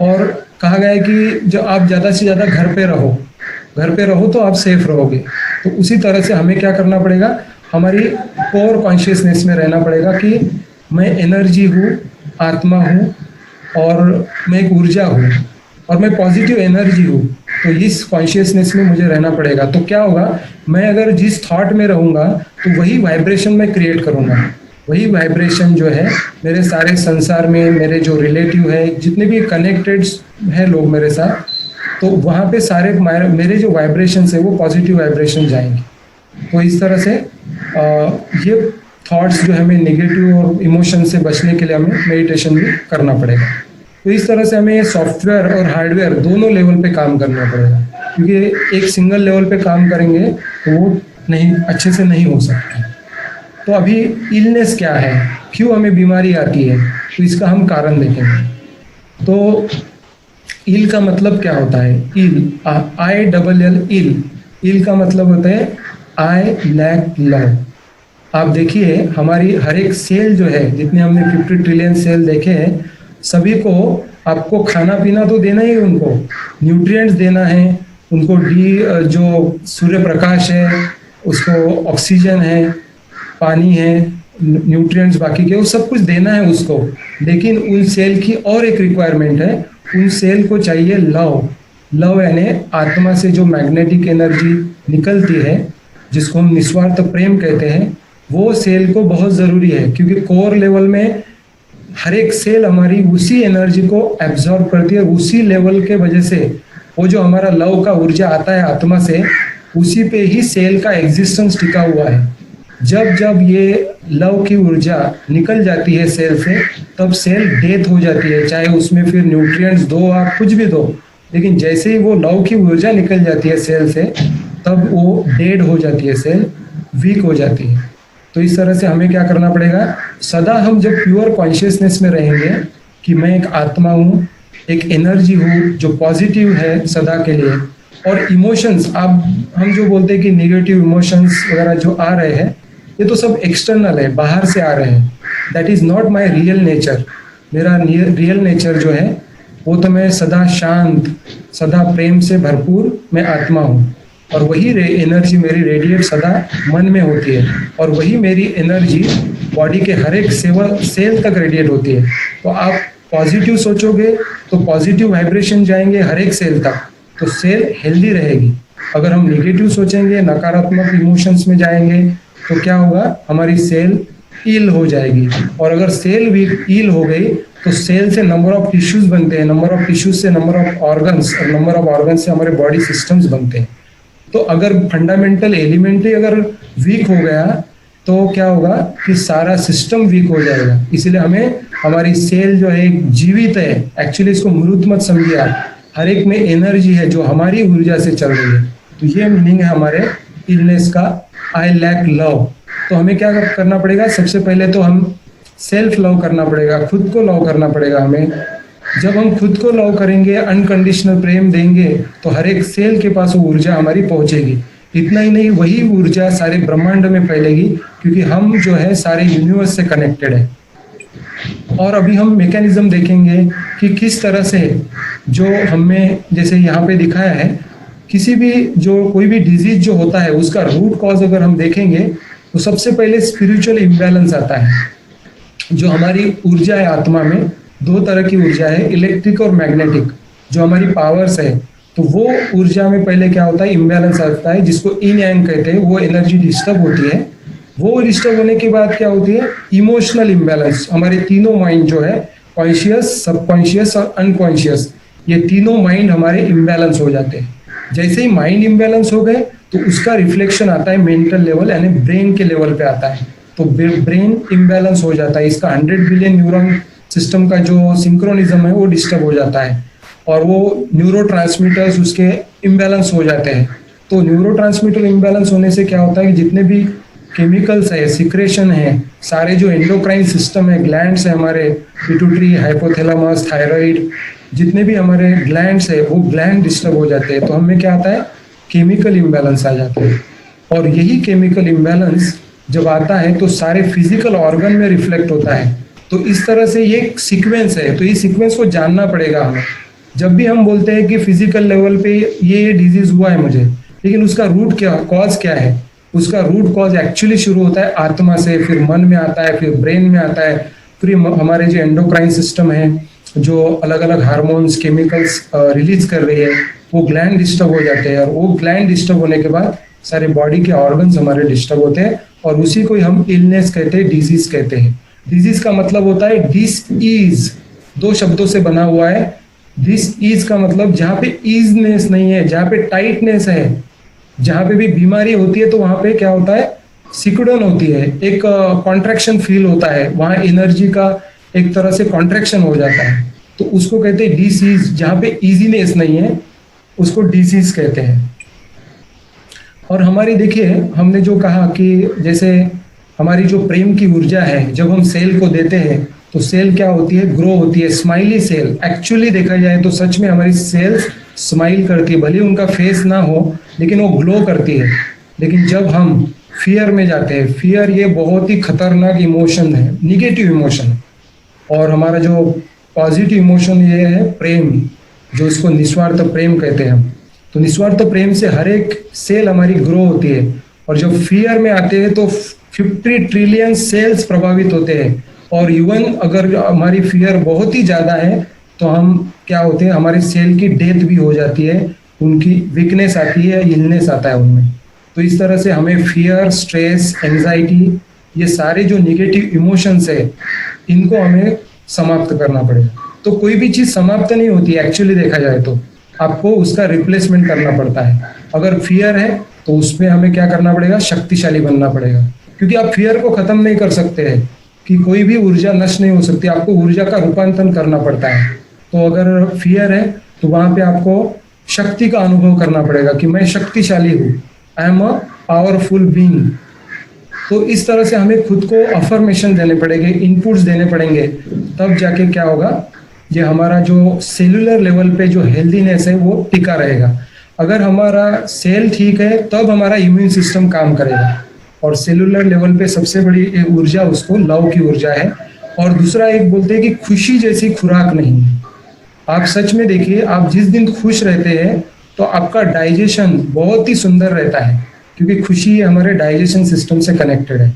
और कहा गया है कि जो आप ज़्यादा से ज़्यादा घर पे रहो तो आप सेफ रहोगे। तो उसी तरह से हमें क्या करना पड़ेगा, हमारी कोर कॉन्शियसनेस में रहना पड़ेगा कि मैं एनर्जी हूँ, आत्मा हूँ, और मैं एक ऊर्जा हूँ, और मैं पॉजिटिव एनर्जी हूँ। तो इस कॉन्शियसनेस में मुझे रहना पड़ेगा। तो क्या होगा, मैं अगर जिस थॉट में रहूँगा तो वही वाइब्रेशन मैं क्रिएट करूँगा। वही वाइब्रेशन जो है मेरे सारे संसार में, मेरे जो रिलेटिव है, जितने भी कनेक्टेड हैं लोग मेरे साथ, तो वहाँ पे सारे मेरे जो वाइब्रेशंस है वो पॉजिटिव वाइब्रेशन जाएंगे। तो इस तरह से ये थॉट्स जो हमें नेगेटिव और इमोशन से बचने के लिए हमें मेडिटेशन भी करना पड़ेगा। तो इस तरह से हमें सॉफ्टवेयर और हार्डवेयर दोनों लेवल पे काम करना पड़ेगा, क्योंकि एक सिंगल लेवल पे काम करेंगे तो वो नहीं अच्छे से नहीं हो सकता। तो अभी इलनेस क्या है, क्यों हमें बीमारी आती है, तो इसका हम कारण देखेंगे। तो इल का मतलब क्या होता है, इल, ILL, इल का मतलब होता है आई लैक लव। आप देखिए हमारी हर एक सेल जो है, जितने हमने 50 ट्रिलियन सेल देखे हैं, सभी को आपको खाना पीना तो देना ही, उनको न्यूट्रिएंट्स देना है, उनको जो सूर्य प्रकाश है, उसको ऑक्सीजन है, पानी है, न्यूट्रिएंट्स बाकी के, वो सब कुछ देना है उसको। लेकिन उन सेल की और एक रिक्वायरमेंट है, उन सेल को चाहिए लव यानी आत्मा से जो मैग्नेटिक एनर्जी निकलती है, जिसको हम निस्वार्थ प्रेम कहते हैं, वो सेल को बहुत ज़रूरी है। क्योंकि कोर लेवल में हर एक सेल हमारी उसी एनर्जी को एब्जॉर्ब करती है। उसी लेवल के वजह से वो जो हमारा लव का ऊर्जा आता है आत्मा से, उसी पे ही सेल का एग्जिस्टेंस टिका हुआ है। जब जब ये लव की ऊर्जा निकल जाती है सेल से, तब सेल डेथ हो जाती है। चाहे उसमें फिर न्यूट्रिएंट्स दो, आप कुछ भी दो, लेकिन जैसे ही वो लव की ऊर्जा निकल जाती है सेल से, तब वो डेड हो जाती है, सेल वीक हो जाती है। तो इस तरह से हमें क्या करना पड़ेगा, सदा हम जब प्योर कॉन्शियसनेस में रहेंगे कि मैं एक आत्मा हूँ, एक एनर्जी हूँ जो पॉजिटिव है सदा के लिए। और इमोशंस, हम जो बोलते हैं कि नेगेटिव इमोशंस वगैरह जो आ रहे हैं, ये तो सब एक्सटर्नल है, बाहर से आ रहे हैं। That is not my real nature. मेरा रियल नेचर जो है वो तो मैं सदा शांत, सदा प्रेम से भरपूर मैं आत्मा हूँ। और वही एनर्जी मेरी रेडिएट सदा मन में होती है, और वही मेरी एनर्जी बॉडी के हर एक सेल तक रेडिएट होती है। तो आप पॉजिटिव सोचोगे तो पॉजिटिव वाइब्रेशन जाएंगे हर एक सेल तक, तो सेल हेल्दी रहेगी। अगर हम नेगेटिव सोचेंगे, नकारात्मक इमोशंस में जाएंगे, तो क्या होगा, हमारी सेल इल हो जाएगी। और अगर सेल भी इल हो गई तो सेल से नंबर ऑफ टिश्यूज बनते हैं, नंबर ऑफ टिश्यूज से नंबर ऑफ ऑर्गन्स, और नंबर ऑफ ऑर्गन्स से हमारे बॉडी सिस्टम्स बनते हैं। तो अगर फंडामेंटल एलिमेंट ही अगर वीक हो गया तो क्या होगा कि सारा सिस्टम वीक हो जाएगा। इसलिए हमें हमारी सेल जो है एक जीवित है, एक्चुअली इसको मृत मत समझिए आप, हर एक में एनर्जी है जो हमारी ऊर्जा से चल रही है। तो ये मीनिंग है हमारे इलनेस का, आई लैक लव। तो हमें क्या करना पड़ेगा, सबसे पहले तो हम सेल्फ लव करना पड़ेगा, खुद को लव करना पड़ेगा हमें। जब हम खुद को लव करेंगे, अनकंडीशनल प्रेम देंगे, तो हर एक सेल के पास वो ऊर्जा हमारी पहुंचेगी। इतना ही नहीं, वही ऊर्जा सारे ब्रह्मांड में फैलेगी, क्योंकि हम जो है सारे यूनिवर्स से कनेक्टेड है। और अभी हम मैकेनिज्म देखेंगे कि किस तरह से जो हमें जैसे यहाँ पे दिखाया है, किसी भी जो कोई भी डिजीज जो होता है उसका रूट कॉज अगर हम देखेंगे तो सबसे पहले स्पिरिचुअल इम्बैलेंस आता है। जो हमारी ऊर्जा है आत्मा में, दो तरह की ऊर्जा है, इलेक्ट्रिक और मैग्नेटिक, जो हमारी पावर्स है। तो वो ऊर्जा में पहले क्या होता है, इम्बैलेंस आता है, जिसको इन यांग कहते हैं। वो एनर्जी डिस्टर्ब होती है। वो डिस्टर्ब होने के बाद क्या होती है, इमोशनल इम्बैलेंस। हमारे तीनों माइंड जो है, कॉन्शियस, सबकॉन्शियस और अनकॉन्शियस, ये तीनों माइंड हमारे इम्बैलेंस हो जाते हैं। जैसे ही माइंड इम्बैलेंस हो गए तो उसका रिफ्लेक्शन आता है मेंटल लेवल, यानी ब्रेन के लेवल पे आता है। तो ब्रेन इम्बैलेंस हो जाता है, इसका 100 बिलियन न्यूरॉन सिस्टम का जो सिंक्रोनिज्म है वो डिस्टर्ब हो जाता है, और वो न्यूरोट्रांसमीटर्स उसके इम्बैलेंस हो जाते हैं। तो न्यूरोट्रांसमीटर इम्बैलेंस होने से क्या होता है कि जितने भी केमिकल्स है, सिक्रेशन है, सारे जो एंडोक्राइन सिस्टम है, ग्लैंड्स है हमारे, पिट्यूटरी, हाइपोथैलेमस, थायराइड, जितने भी हमारे ग्लैंड्स है वो ग्लैंड डिस्टर्ब हो जाते हैं। तो हमें क्या आता है, केमिकल इम्बैलेंस आ जाता है। और यही केमिकल इम्बैलेंस जब आता है तो सारे फिजिकल ऑर्गन में रिफ्लेक्ट होता है। तो इस तरह से ये एक सीक्वेंस है। तो इस सीक्वेंस को जानना पड़ेगा हमें। जब भी हम बोलते हैं कि फिजिकल लेवल पे ये डिजीज हुआ है मुझे, लेकिन उसका रूट क्या, कॉज क्या है, उसका रूट कॉज एक्चुअली शुरू होता है आत्मा से, फिर मन में आता है, फिर ब्रेन में आता है, फिर हमारे जो एंडोक्राइन सिस्टम है जो अलग अलग हार्मोन्स, केमिकल्स रिलीज कर रही है, वो ग्लैंड डिस्टर्ब हो जाते हैं। और वो ग्लैंड डिस्टर्ब होने के बाद सारे बॉडी के ऑर्गन्स हमारे डिस्टर्ब होते हैं, और उसी को हम इलनेस कहते हैं, डिजीज कहते हैं। डिजीज का मतलब होता है डिस ईज, दो शब्दों से बना हुआ है। डिस ईज का मतलब जहाँ पे ईजनेस नहीं है, जहाँ पे टाइटनेस है, जहाँ पे भी बीमारी होती है तो वहां पे क्या होता है, सिकुड़न होती है, एक कॉन्ट्रैक्शन फील होता है, वहां एनर्जी का एक तरह से कॉन्ट्रैक्शन हो जाता है। तो उसको कहते हैं डिसीज। जहाँ पे इजीनेस नहीं है उसको डिसीज कहते हैं। और हमारी देखिए, हमने जो कहा कि जैसे हमारी जो प्रेम की ऊर्जा है, जब हम सेल को देते हैं तो सेल क्या होती है, ग्रो होती है, स्माइली सेल। एक्चुअली देखा जाए तो सच में हमारी सेल्स स्माइल करती है, भले उनका फेस ना हो लेकिन वो ग्लो करती है। लेकिन जब हम फियर में जाते हैं, फियर ये बहुत ही खतरनाक इमोशन है, निगेटिव इमोशन है। और हमारा जो पॉजिटिव इमोशन ये है प्रेम, जो इसको निस्वार्थ प्रेम कहते हैं हम। तो निस्वार्थ प्रेम से हर एक सेल हमारी ग्रो होती है। और जब फियर में आते हैं तो 50 ट्रिलियन सेल्स प्रभावित होते हैं। और इवन अगर हमारी फियर बहुत ही ज्यादा है तो हम क्या होते हैं, हमारी सेल की डेथ भी हो जाती है, उनकी वीकनेस आती है, इलनेस आता है उनमें। तो इस तरह से हमें फियर, स्ट्रेस, एंजाइटी, ये सारे जो निगेटिव इमोशंस है इनको हमें समाप्त करना पड़ेगा। तो कोई भी चीज समाप्त नहीं होती है, एक्चुअली देखा जाए तो आपको उसका रिप्लेसमेंट करना पड़ता है। अगर फियर है तो उसमें हमें क्या करना पड़ेगा, शक्तिशाली बनना पड़ेगा। क्योंकि आप फियर को खत्म नहीं कर सकते हैं, कि कोई भी ऊर्जा नष्ट नहीं हो सकती, आपको ऊर्जा का रूपांतरण करना पड़ता है। तो अगर फियर है तो वहां पे आपको शक्ति का अनुभव करना पड़ेगा कि मैं शक्तिशाली हूँ, I am a powerful being. तो इस तरह से हमें खुद को अफर्मेशन देने पड़ेंगे, इनपुट्स देने पड़ेंगे, तब जाके क्या होगा, ये हमारा जो सेलुलर लेवल पे जो हेल्दीनेस है वो टिका रहेगा। अगर हमारा सेल ठीक है तब हमारा इम्यून सिस्टम काम करेगा। और सेलुलर लेवल पे सबसे बड़ी ऊर्जा उसको लव की ऊर्जा है। और दूसरा एक बोलते हैं कि खुशी जैसी खुराक नहीं है। आप सच में देखिए, आप जिस दिन खुश रहते हैं तो आपका डाइजेशन बहुत ही सुंदर रहता है, क्योंकि खुशी हमारे डाइजेशन सिस्टम से कनेक्टेड है।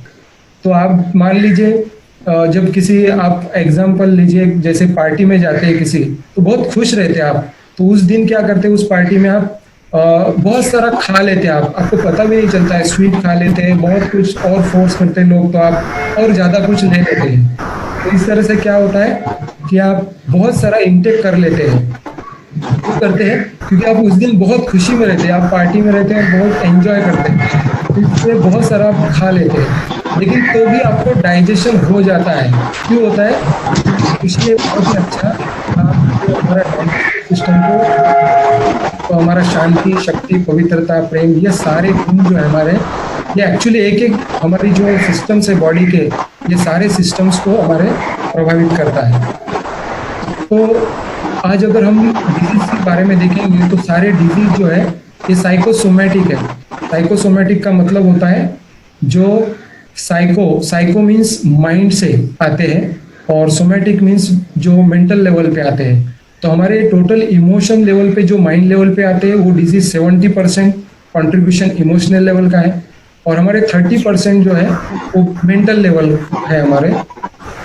तो आप मान लीजिए, जब किसी आप एग्जाम्पल लीजिए, जैसे पार्टी में जाते हैं किसी, तो बहुत खुश रहते हैं आप, तो उस दिन क्या करते हैं, उस पार्टी में आप बहुत सारा खा लेते हैं, आपको पता भी नहीं चलता है, स्वीट खा लेते हैं, बहुत कुछ और फोर्स करते हैं लोग, तो आप और ज्यादा कुछ ले लेते हैं। तो इस तरह से क्या होता है कि आप बहुत सारा इंटेक कर लेते हैं। क्यों करते हैं? क्योंकि आप उस दिन बहुत खुशी में रहते हैं, आप पार्टी में रहते हैं, बहुत एंजॉय करते हैं, इसलिए बहुत सारा आप खा लेते हैं। लेकिन तो भी आपको डाइजेशन हो जाता है। क्यों होता है? इसलिए बहुत ही अच्छा काम जो हमारा डाइजेस्टिव सिस्टम को, तो हमारा शांति, शक्ति, पवित्रता, प्रेम, ये सारे गुण जो है हमारे, ये एक्चुअली एक एक हमारी जो सिस्टम्स है बॉडी के, ये सारे सिस्टम्स को हमारे प्रभावित करता है। तो आज अगर हम डिजीज के बारे में देखेंगे तो सारे डिजीज जो है ये साइकोसोमेटिक है। साइकोसोमेटिक का मतलब होता है जो साइको मीन्स माइंड से आते हैं और सोमेटिक मीन्स जो मेंटल लेवल पे आते हैं। तो हमारे टोटल इमोशन लेवल पे जो माइंड लेवल पे आते हैं वो डिजीज 70% कंट्रीब्यूशन इमोशनल लेवल का है और हमारे 30% जो है वो मेंटल लेवल है हमारे।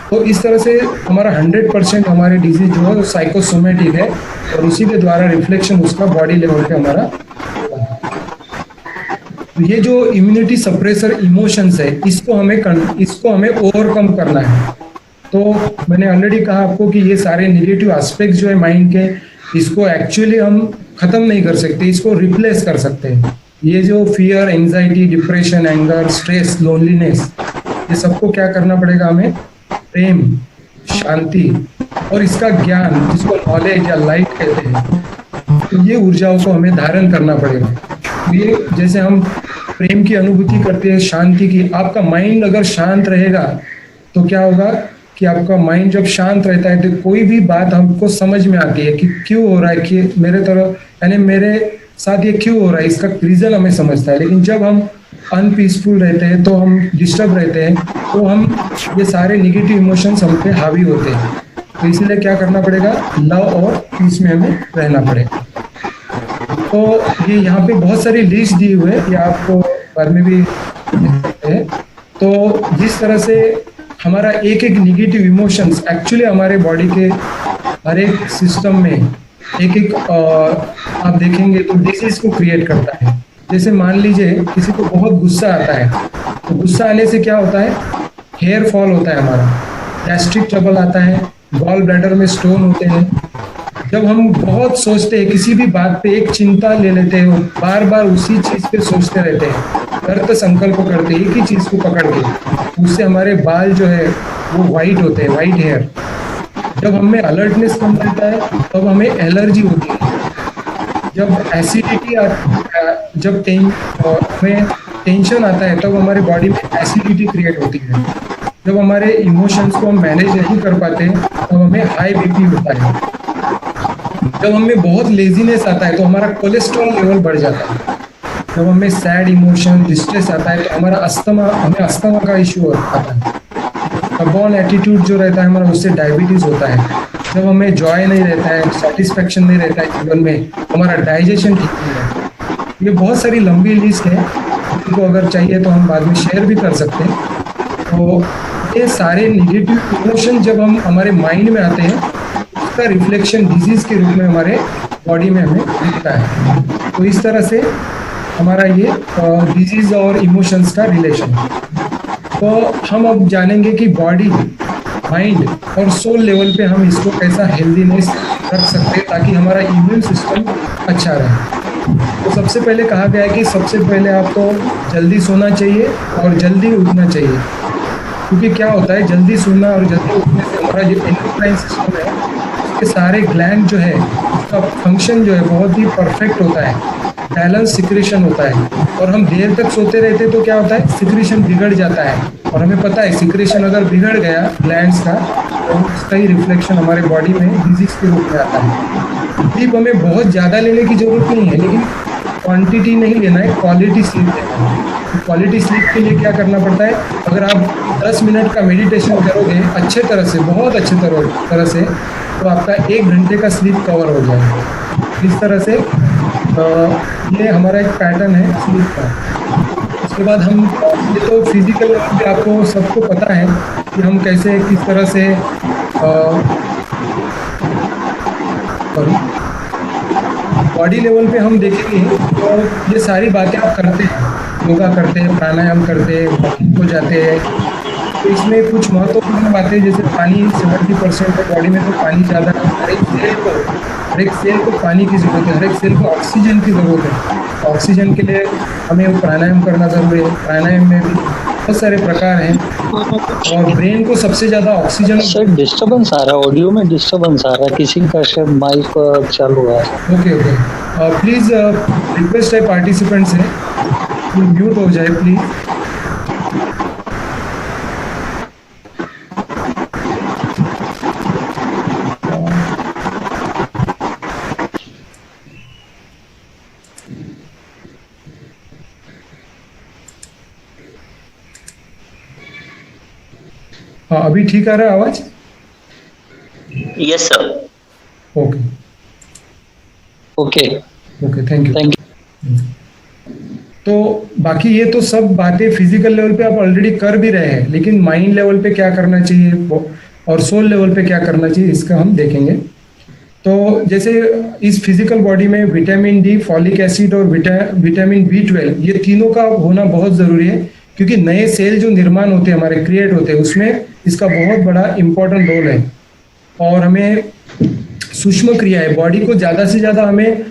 तो इस तरह से हमारा 100% हमारे डिजीज जो है वो साइकोसोमेटिक है और उसी के द्वारा रिफ्लेक्शन उसका बॉडी लेवल पे हमारा। तो ये जो इम्यूनिटी सप्रेसर इमोशंस है इसको हमें ओवरकम करना है। तो मैंने ऑलरेडी कहा आपको कि ये सारे नेगेटिव एस्पेक्ट जो है माइंड के, इसको एक्चुअली हम खत्म नहीं कर सकते, इसको रिप्लेस कर सकते हैं। ये जो fear, anxiety, depression, anger, stress, loneliness, ये सबको क्या करना पड़ेगा हमें? प्रेम, शांति और इसका ज्ञान, जिसको नॉलेज या लाइट कहते हैं, तो ये ऊर्जाओं को हमें धारण करना पड़ेगा। ये जैसे हम प्रेम की अनुभूति करते हैं, शांति की, आपका माइंड अगर शांत रहेगा तो क्या होगा कि आपका माइंड जब शांत रहता है तो कोई भी बात हमको समझ में आती है कि क्यों हो रहा है, कि मेरे तरह यानी मेरे साथ ये क्यों हो रहा है, इसका रीजन हमें समझता है। लेकिन जब हम अनपीसफुल रहते हैं, तो हम डिस्टर्ब रहते हैं, तो हम ये सारे निगेटिव इमोशंस हम पे हावी होते हैं। तो इसीलिए क्या करना पड़ेगा? लव और पीस में हमें रहना पड़ेगा। तो ये यहाँ पे बहुत सारी लिस्ट दी हुई है, ये आपको बाद में भी देख सकते हैं। तो जिस तरह से हमारा एक एक निगेटिव इमोशंस एक्चुअली हमारे बॉडी के हर एक सिस्टम में एक आप देखेंगे तो डिसीज को क्रिएट करता है। जैसे मान लीजिए किसी को बहुत गुस्सा आता है, तो गुस्सा आने से क्या होता है? हेयर फॉल होता है हमारा, गैस्ट्रिक ट्रबल आता है, गॉल ब्लैडर में स्टोन होते हैं। जब हम बहुत सोचते हैं किसी भी बात पे, एक चिंता ले लेते हैं, बार बार उसी चीज पे सोचते रहते हैं, अर्थ संकल्प करते हैं एक ही चीज को पकड़ के, उससे हमारे बाल जो है वो वाइट होते हैं, वाइट हेयर। जब हमें अलर्टनेस कम रहता है तब हमें एलर्जी होती है। जब एसिडिटी जब हमें टेंशन आता है तब हमारे बॉडी में एसिडिटी क्रिएट होती है। जब हमारे इमोशंस को हम मैनेज नहीं कर पाते तब हमें हाई बीपी होता है। जब हमें बहुत लेजीनेस आता है तो हमारा कोलेस्ट्रॉल लेवल बढ़ जाता है। जब हमें सैड इमोशन, डिस्ट्रेस आता है तो हमें अस्थमा का इश्यू आता है। अबॉर्न एटीट्यूड जो रहता है हमारा, उससे डायबिटीज होता है। जब हमें जॉय नहीं रहता है, सेटिस्फेक्शन नहीं रहता है जीवन में, हमारा डाइजेशन ठीक नहीं रहता। ये बहुत सारी लंबी लिस्ट है, इनको अगर चाहिए तो हम बाद में शेयर भी कर सकते हैं। तो ये सारे निगेटिव इमोशन जब हम हमारे माइंड में आते हैं, उसका रिफ्लेक्शन डिजीज के रूप में हमारे बॉडी में हमें दिखता है। तो इस तरह से हमारा ये डिजीज और इमोशंस का रिलेशन। तो हम अब जानेंगे कि बॉडी, माइंड और सोल लेवल पे हम इसको कैसा हेल्दीनेस रख सकते हैं ताकि हमारा इम्यून सिस्टम अच्छा रहे। तो सबसे पहले कहा गया है कि सबसे पहले आपको जल्दी सोना चाहिए और जल्दी उठना चाहिए। क्योंकि क्या होता है, जल्दी सोना और जल्दी उठने से हमारा जो एंडोक्राइन सिस्टम है, उसके सारे ग्लैंड जो है, उसका फंक्शन जो है बहुत ही परफेक्ट होता है, बैलेंस सिक्रेशन होता है। और हम देर तक सोते रहते तो क्या होता है, सिक्रेशन बिगड़ जाता है। और हमें पता है सिक्रेशन अगर बिगड़ गया ग्लैंड्स का, तो उसका ही रिफ्लेक्शन हमारे बॉडी में डिजीज के रूप में आता है। स्लीप हमें बहुत ज़्यादा लेने की जरूरत नहीं है, लेकिन क्वांटिटी नहीं लेना है, क्वालिटी स्लीप लेना है। क्वालिटी स्लीप के लिए क्या करना पड़ता है? अगर आप 10 मिनट का मेडिटेशन करोगे अच्छे तरह से, बहुत अच्छे तरह से, तो आपका 1 घंटे का स्लीप कवर हो जाएगा। इस तरह से ये हमारा एक पैटर्न है स्लीप का। उसके बाद हम ये तो फिजिकल लेवल पे आपको सबको पता है कि हम कैसे किस तरह से बॉडी लेवल पे हम देखेंगे तो ये सारी बातें आप करते हैं, योगा करते हैं, प्राणायाम करते हैं, वॉकिंग को जाते हैं। तो इसमें कुछ महत्वपूर्ण बातें जैसे पानी 70% है बॉडी में, तो पानी ज़्यादा, हर एक सेल को पानी की ज़रूरत है, हर एक सेल को ऑक्सीजन की ज़रूरत है। ऑक्सीजन के लिए हमें प्राणायाम करना ज़रूरी है। प्राणायाम में भी बहुत सारे प्रकार हैं और ब्रेन को सबसे ज्यादा ऑक्सीजन। सर डिस्टरबेंस आ रहा है, ऑडियो में डिस्टरबेंस आ रहा है, किसी का शायद माइक चालू है। ओके ओके, प्लीज रिक्वेस्ट है पार्टिसिपेंट से म्यूट हो जाए प्लीज। हाँ, अभी ठीक आ रहा है आवाज? Yes, sir. Okay okay okay, thank you. Thank you. तो बाकी ये तो सब बातें फिजिकल लेवल पे आप ऑलरेडी कर भी रहे हैं, लेकिन माइंड लेवल पे क्या करना चाहिए और सोल लेवल पे क्या करना चाहिए इसका हम देखेंगे। तो जैसे इस फिजिकल बॉडी में विटामिन डी, फॉलिक एसिड और विटामिन B12 ये तीनों का होना बहुत जरूरी है, क्योंकि नए सेल जो निर्माण होते हैं हमारे, क्रिएट होते हैं, उसमें इसका बहुत बड़ा इंपॉर्टेंट रोल है। और हमें सूक्ष्म क्रियाएं, बॉडी को ज्यादा से ज्यादा हमें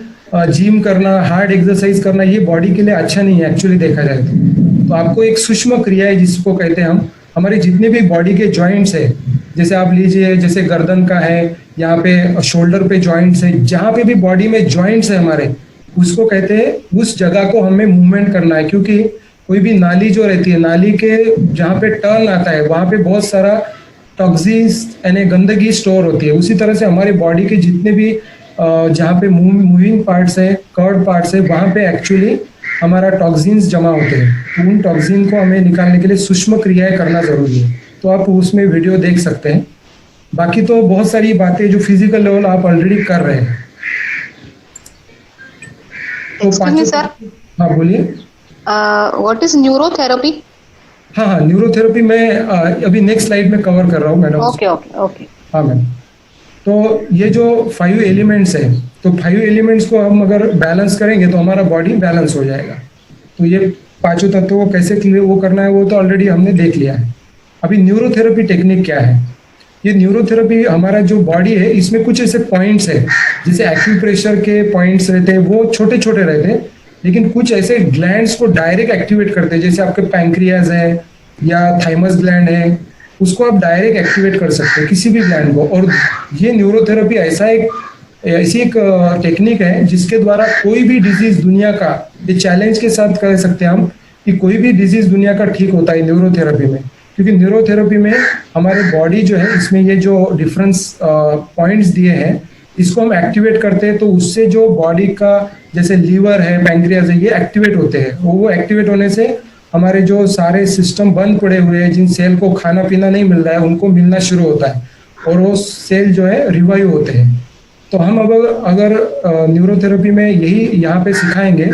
जिम करना, हार्ड एक्सरसाइज करना, ये बॉडी के लिए अच्छा नहीं है एक्चुअली देखा जाए तो आपको एक सूक्ष्म क्रिया है जिसको कहते हैं हम, हमारे जितने भी बॉडी के जॉइंट्स है, जैसे आप लीजिए, जैसे गर्दन का है, यहाँ पे शोल्डर पे जॉइंट्स है, जहाँ पे भी बॉडी में जॉइंट्स है हमारे, उसको कहते हैं, उस जगह को हमें मूवमेंट करना है। क्योंकि कोई भी नाली जो रहती है, नाली के जहाँ पे टर्न आता है वहां पे बहुत सारा टॉक्सिन्स यानी गंदगी स्टोर होती है। उसी तरह से हमारी बॉडी के जितने भी जहाँ पे मूविंग पार्ट्स है, कर्व पार्ट्स है, वहां पे एक्चुअली हमारा टॉक्सिन्स जमा होते हैं। तो उन टॉक्सिन को हमें निकालने के लिए सूक्ष्म क्रियाएं करना जरूरी है। तो आप उसमें वीडियो देख सकते हैं। बाकी तो बहुत सारी बातें जो फिजिकल लेवल आप ऑलरेडी कर रहे हैं। तो सर, हाँ बोलिए। What is neurotherapy? हाँ, न्यूरोथेरेपी मैं अभी नेक्स्ट स्लाइड में कवर कर रहा हूँ मैडम। Okay okay okay. हाँ मैम, तो ये जो 5 एलिमेंट्स है, तो 5 एलिमेंट्स को हम अगर बैलेंस करेंगे तो हमारा बॉडी बैलेंस हो जाएगा। तो ये 5 तत्वों को कैसे वो करना है वो तो ऑलरेडी हमने देख लिया है। अभी न्यूरोथेरेपी टेक्निक क्या है? ये न्यूरोथेरेपी, हमारा जो बॉडी है इसमें कुछ ऐसे पॉइंट्स है, जैसे एक्यूप्रेशर के पॉइंट्स रहते हैं, वो छोटे छोटे रहते हैं, लेकिन कुछ ऐसे ग्लैंड्स को डायरेक्ट एक्टिवेट करते हैं, जैसे आपके पैंक्रियाज है या थाइमस ग्लैंड है, उसको आप डायरेक्ट एक्टिवेट कर सकते हैं किसी भी ग्लैंड को। और ये न्यूरोथेरेपी ऐसी एक टेक्निक है जिसके द्वारा कोई भी डिजीज दुनिया का, ये चैलेंज के साथ कह सकते हैं हम कि कोई भी डिजीज दुनिया का ठीक होता है न्यूरोथेरेपी में। क्योंकि न्यूरोथेरेपी में हमारे बॉडी जो है, इसमें ये जो डिफरेंस पॉइंट्स दिए हैं, इसको हम एक्टिवेट करते हैं, तो उससे जो बॉडी का, जैसे लीवर है, पैंक्रियाज है, ये एक्टिवेट होते हैं। वो एक्टिवेट होने से हमारे जो सारे सिस्टम बंद पड़े हुए हैं, जिन सेल को खाना पीना नहीं मिल रहा है, उनको मिलना शुरू होता है और वो सेल जो है रिवाइव होते हैं। तो हम अब अगर न्यूरोथेरेपी में यही यहाँ पे सिखाएंगे